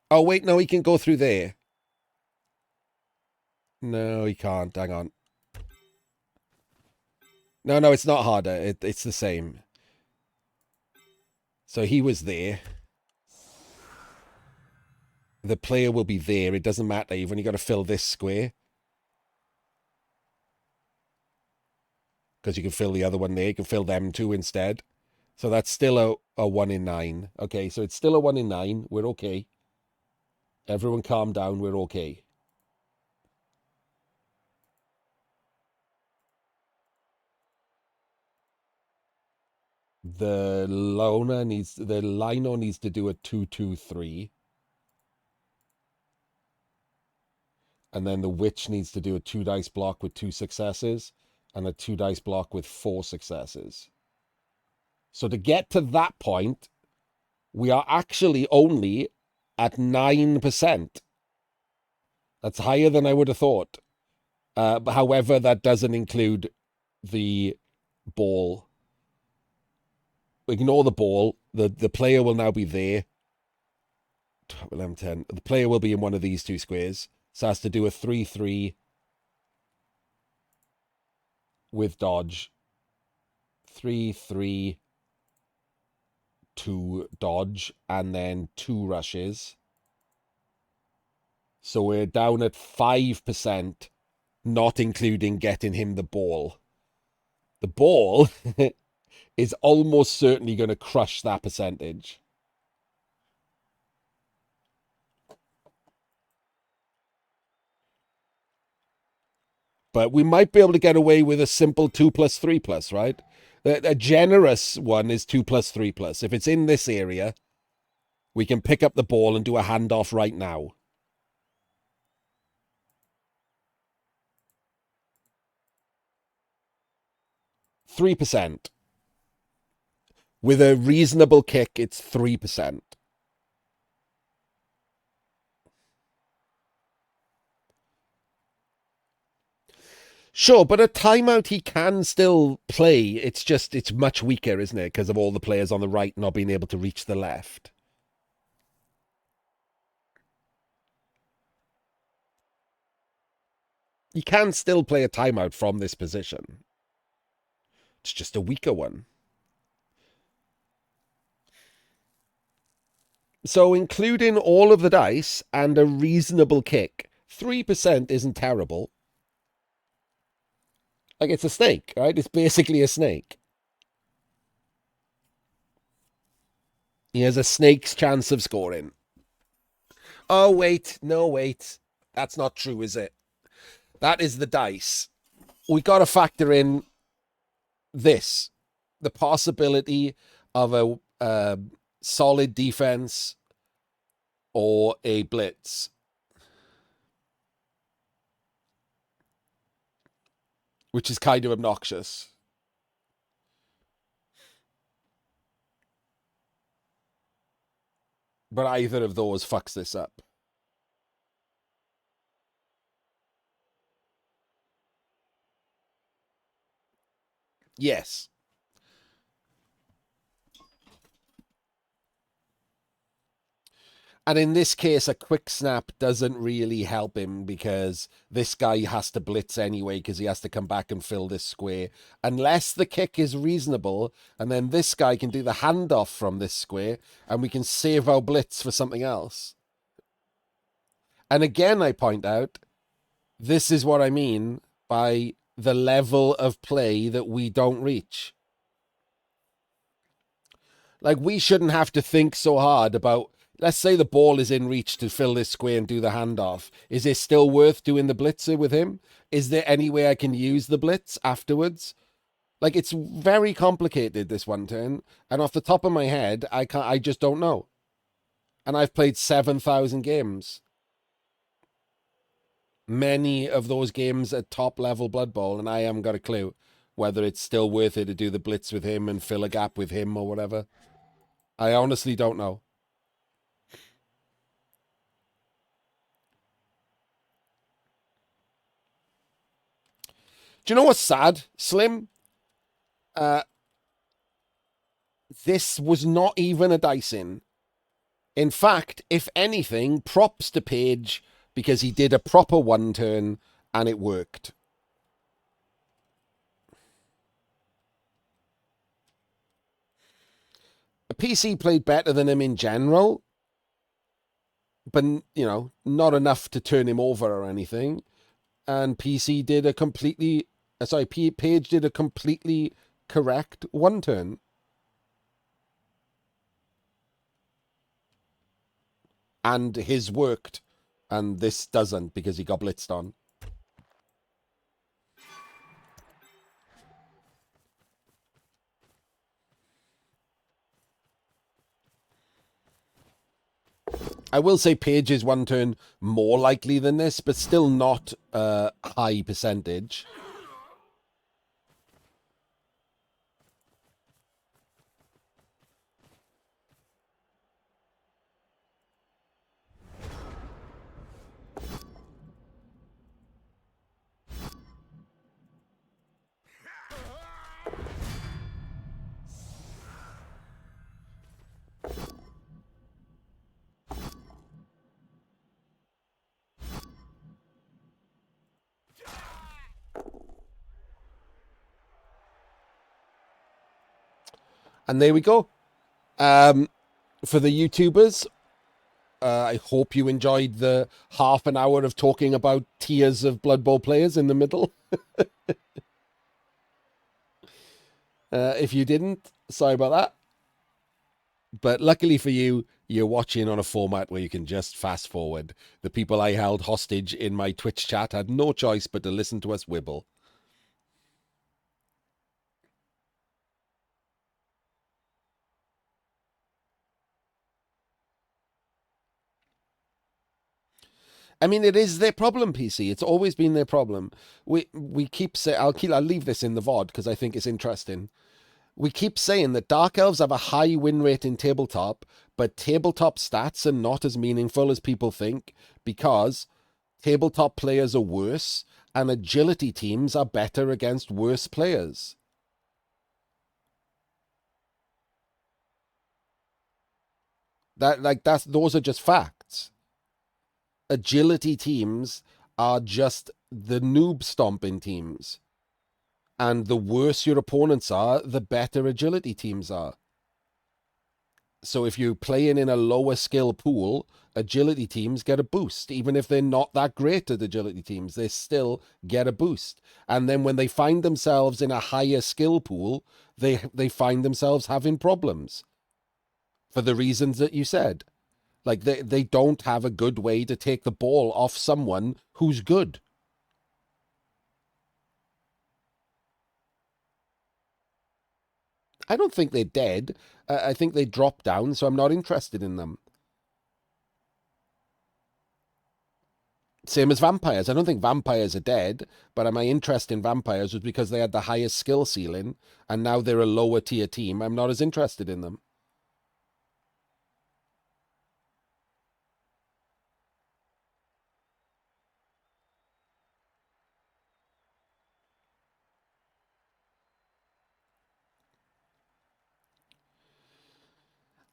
Oh, wait, no, he can go through there. No, he can't. Hang on. No, it's not harder. It's the same. So he was there. The player will be there. It doesn't matter. You've only got to fill this square. Because you can fill the other one there. You can fill them 2 instead. So that's still a 1 in 9. Okay, so it's still a 1 in 9. We're okay. Everyone calm down. We're okay. The lino needs to do a 2-2-3. And then the witch needs to do a 2 dice block with 2 successes and a 2 dice block with 4 successes. So to get to that point, we are actually only at 9%. That's higher than I would have thought. However, that doesn't include the ball. Ignore the ball. The player will now be there. 11, 10. The player will be in one of these 2 squares. So has to do a 3-3 with dodge. 3-3 to dodge and then 2 rushes. So we're down at 5%, not including getting him the ball. The ball is almost certainly going to crush that percentage. But we might be able to get away with a simple 2+3+, right? A generous one is 2+3+. If it's in this area, we can pick up the ball and do a handoff right now. %3. With a reasonable kick, it's 3%. Sure, but a timeout he can still play. It's much weaker, isn't it? Because of all the players on the right not being able to reach the left. You can still play a timeout from this position. It's just a weaker one. So including all of the dice and a reasonable kick, 3% isn't terrible. Like, it's a snake, right? It's basically a snake. He has a snake's chance of scoring. Oh, wait. No, wait. That's not true, is it? That is the dice. We got to factor in this. The possibility of a solid defense or a blitz. Which is kind of obnoxious. But either of those fucks this up. Yes. And in this case, a quick snap doesn't really help him because this guy has to blitz anyway because he has to come back and fill this square. Unless the kick is reasonable, and then this guy can do the handoff from this square, and we can save our blitz for something else. And again, I point out, this is what I mean by the level of play that we don't reach. Like, we shouldn't have to think so hard about, let's say the ball is in reach to fill this square and do the handoff. Is it still worth doing the blitzer with him? Is there any way I can use the blitz afterwards? Like, it's very complicated, this one turn. And off the top of my head, I just don't know. And I've played 7,000 games. Many of those games at top level Blood Bowl, and I haven't got a clue whether it's still worth it to do the blitz with him and fill a gap with him or whatever. I honestly don't know. Do you know what's sad, Slim? This was not even a dice-in. In fact, if anything, props to Page because he did a proper one turn and it worked. PC played better than him in general, but, you know, not enough to turn him over or anything. And PC did a completely... Sorry, Page did a completely correct one turn. And his worked, and this doesn't because he got blitzed on. I will say Page is one turn more likely than this, but still not a high percentage. And there we go. For the YouTubers, I hope you enjoyed the half an hour of talking about tiers of Blood Bowl players in the middle. If you didn't, sorry about that. But luckily for you, you're watching on a format where you can just fast forward. The people I held hostage in my Twitch chat had no choice but to listen to us wibble. I mean, it is their problem, PC. It's always been their problem. We keep saying, I'll leave this in the VOD because I think it's interesting. We keep saying that Dark Elves have a high win rate in tabletop, but tabletop stats are not as meaningful as people think because tabletop players are worse and agility teams are better against worse players. Those are just facts. Agility teams are just the noob stomping teams. And the worse your opponents are, the better agility teams are. So if you're playing in a lower skill pool, agility teams get a boost. Even if they're not that great at agility teams, they still get a boost. And then when they find themselves in a higher skill pool, they find themselves having problems for the reasons that you said. Like they don't have a good way to take the ball off someone who's good. I don't think they're dead. I think they dropped down, so I'm not interested in them. Same as vampires. I don't think vampires are dead, but my interest in vampires was because they had the highest skill ceiling, and now they're a lower tier team. I'm not as interested in them.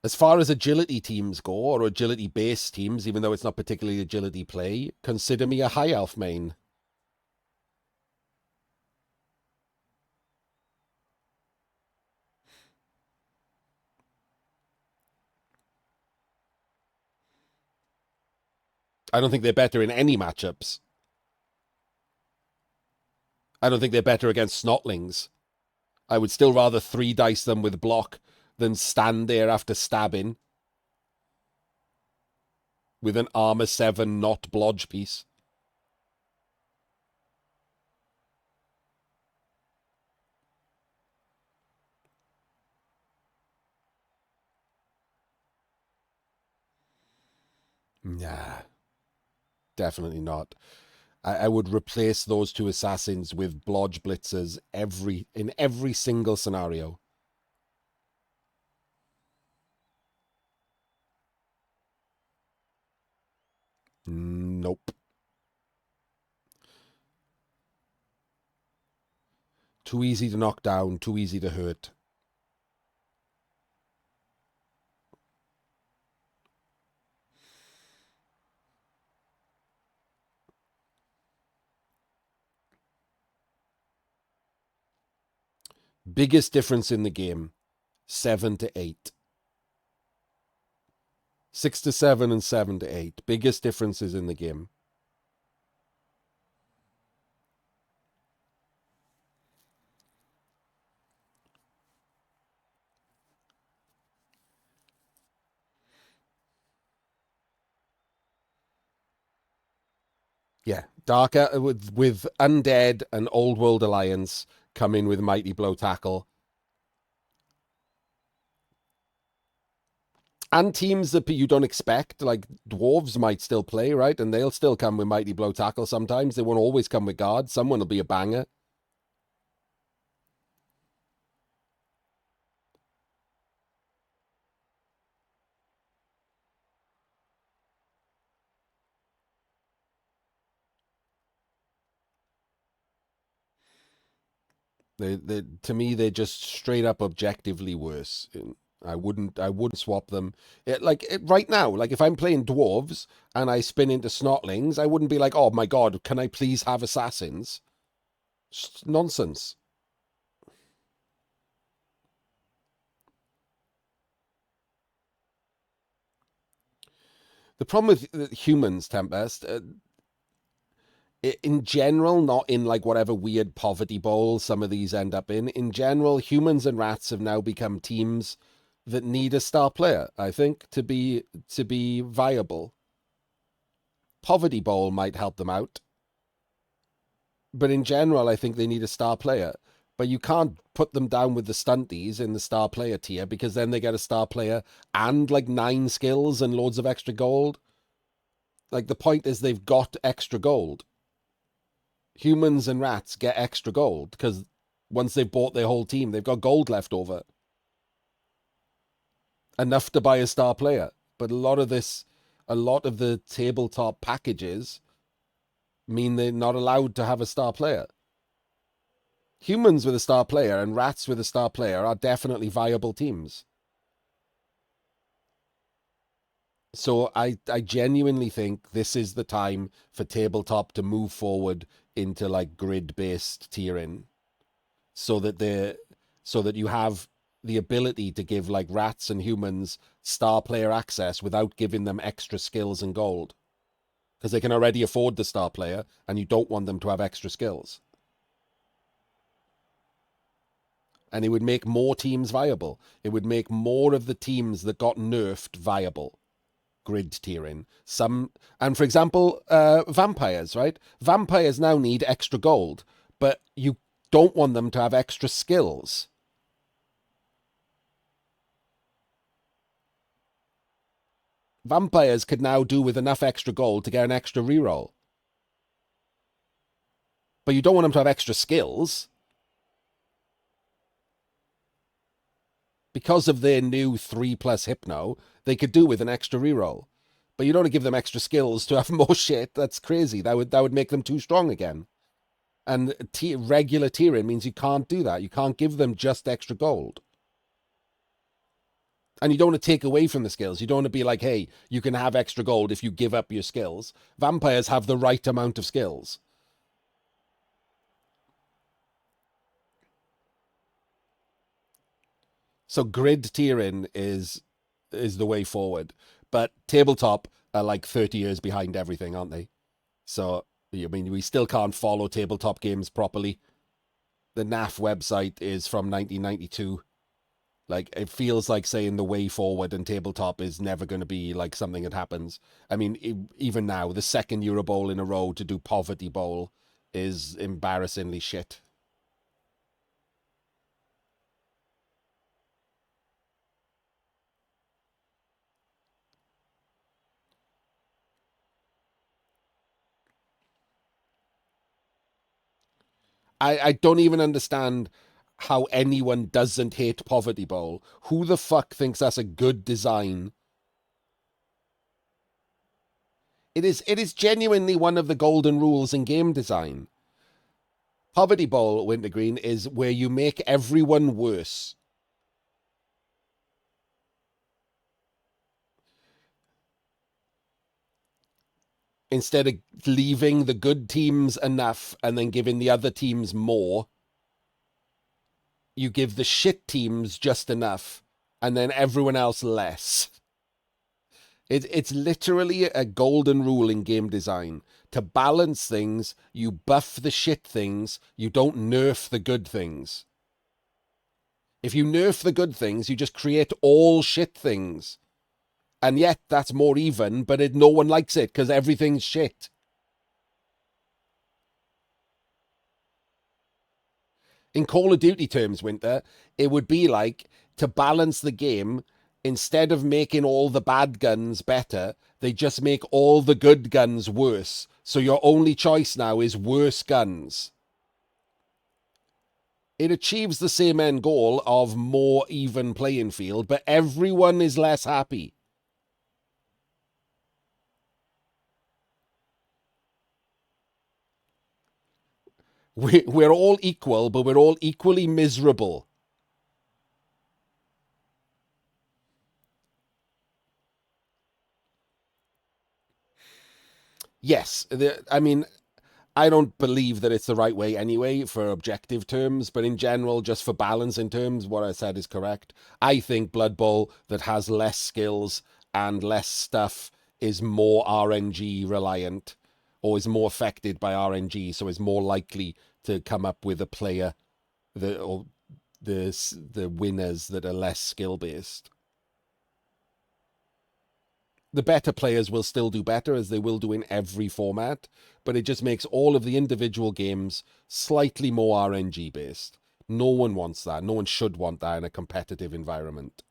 As far as agility teams go, or agility based teams, even though it's not particularly agility play, consider me a high elf main. I don't think they're better in any matchups. I don't think they're better against snotlings. I would still rather 3 dice them with block than stand there after stabbing with an armor 7 not blodge piece. Nah, definitely not. I would replace those 2 assassins with blodge blitzers in every single scenario. Nope. Too easy to knock down, too easy to hurt. Biggest difference in the game, 7 to 8. 6 to 7 and 7 to 8. Biggest differences in the game. Yeah, darker with Undead and Old World Alliance come in with Mighty Blow Tackle. And teams that you don't expect, like dwarves might still play, right? And they'll still come with Mighty Blow Tackle sometimes. They won't always come with guard. Someone will be a banger. To me, they're just straight up objectively worse. I wouldn't swap them. Right now, like if I'm playing dwarves and I spin into snotlings, I wouldn't be like, oh my god, can I please have assassins? It's nonsense. The problem with humans, Tempest, in general, not in like whatever weird poverty bowl some of these end up in. In general, humans and rats have now become teams that need a star player, I think, to be viable. Poverty Bowl might help them out, but in general, I think they need a star player. But you can't put them down with the stunties in the star player tier because then they get a star player and like 9 skills and loads of extra gold. Like the point is they've got extra gold. Humans and rats get extra gold because once they've bought their whole team, they've got gold left over. Enough to buy a star player. But a lot of the tabletop packages mean they're not allowed to have a star player. Humans with a star player and rats with a star player are definitely viable teams. So I genuinely think this is the time for tabletop to move forward into like grid-based tiering, so that you have the ability to give like rats and humans star player access without giving them extra skills and gold, because they can already afford the star player and you don't want them to have extra skills. And it would make more teams viable. It would make more of the teams that got nerfed viable. Grid tiering. And for example, vampires, right? Vampires now need extra gold, but you don't want them to have extra skills. Vampires could now do with enough extra gold to get an extra reroll. But you don't want them to have extra skills. Because of their new 3+ hypno, they could do with an extra reroll. But you don't want to give them extra skills to have more shit. That's crazy. That would make them too strong again. And regular tiering means you can't do that. You can't give them just extra gold. And you don't want to take away from the skills. You don't want to be like, hey, you can have extra gold if you give up your skills. Vampires have the right amount of skills. So grid tiering is the way forward. But tabletop are like 30 years behind everything, aren't they? So, I mean, we still can't follow tabletop games properly. The NAF website is from 1992. Like, it feels like saying the way forward and tabletop is never going to be like something that happens. I mean, even now, the second Euro Bowl in a row to do Poverty Bowl is embarrassingly shit. I don't even understand how anyone doesn't hate Poverty Bowl. Who the fuck thinks that's a good design? It is genuinely one of the golden rules in game design. Poverty Bowl, Wintergreen, is where you make everyone worse. Instead of leaving the good teams enough and then giving the other teams more, you give the shit teams just enough and then everyone else less. It's literally a golden rule in game design. To balance things, you buff the shit things, you don't nerf the good things. If you nerf the good things, you just create all shit things. And yet, that's more even, but no one likes it because everything's shit. In Call of Duty terms, Winter, it would be like, to balance the game, instead of making all the bad guns better, they just make all the good guns worse. So your only choice now is worse guns. It achieves the same end goal of more even playing field, but everyone is less happy. We're all equal, but we're all equally miserable. Yes, I mean, I don't believe that it's the right way anyway for objective terms, but in general, just for balance in terms, what I said is correct. I think Blood Bowl that has less skills and less stuff is more RNG reliant, or is more affected by RNG, so is more likely to come up with a player or the winners that are less skill based. The better players will still do better, as they will do in every format, but it just makes all of the individual games slightly more RNG based. No one wants that. No one should want that in a competitive environment.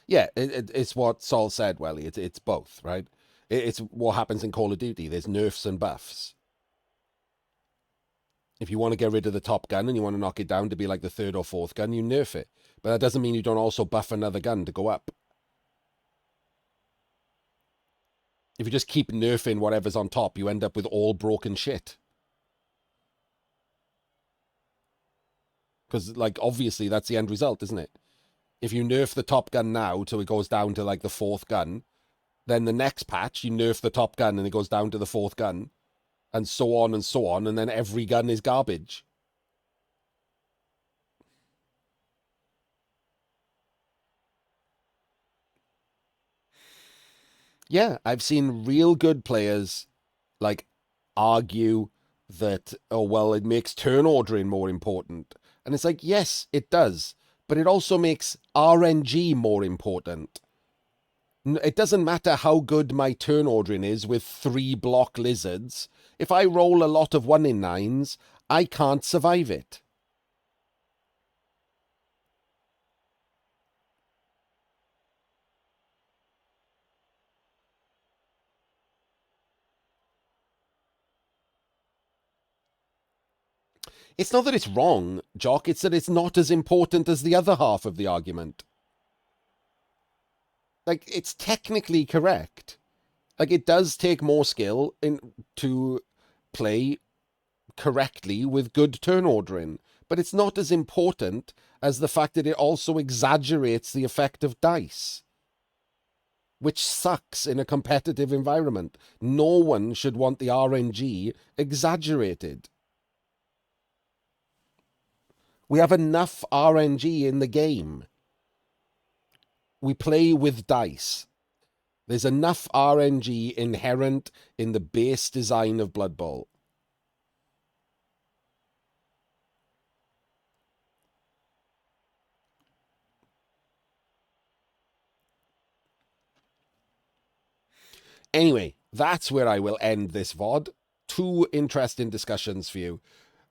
Yeah, it's what Sol said, Welly. It's both, right? It's what happens in Call of Duty. There's nerfs and buffs. If you want to get rid of the top gun and you want to knock it down to be like the third or fourth gun, you nerf it. But that doesn't mean you don't also buff another gun to go up. If you just keep nerfing whatever's on top, you end up with all broken shit. Because, like, obviously that's the end result, isn't it? If you nerf the top gun now till it goes down to, like, the 4th gun, then the next patch, you nerf the top gun and it goes down to the 4th gun, and so on and so on, and then every gun is garbage. Yeah, I've seen real good players, like, argue that, oh, well, it makes turn ordering more important. And it's like, yes, it does. But it also makes RNG more important. It doesn't matter how good my turn ordering is with 3 block lizards. If I roll a lot of 1 in 9s, I can't survive it. It's not that it's wrong, Jock, it's that it's not as important as the other half of the argument. Like, it's technically correct. Like, it does take more skill to play correctly with good turn ordering, but it's not as important as the fact that it also exaggerates the effect of dice, which sucks in a competitive environment. No one should want the RNG exaggerated. We have enough RNG in the game. We play with dice. There's enough RNG inherent in the base design of Blood Bowl. Anyway, that's where I will end this VOD. 2 interesting discussions for you.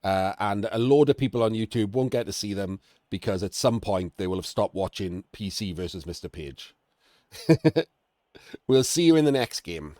And a load of people on YouTube won't get to see them because at some point they will have stopped watching PC versus MrPage. We'll see you in the next game.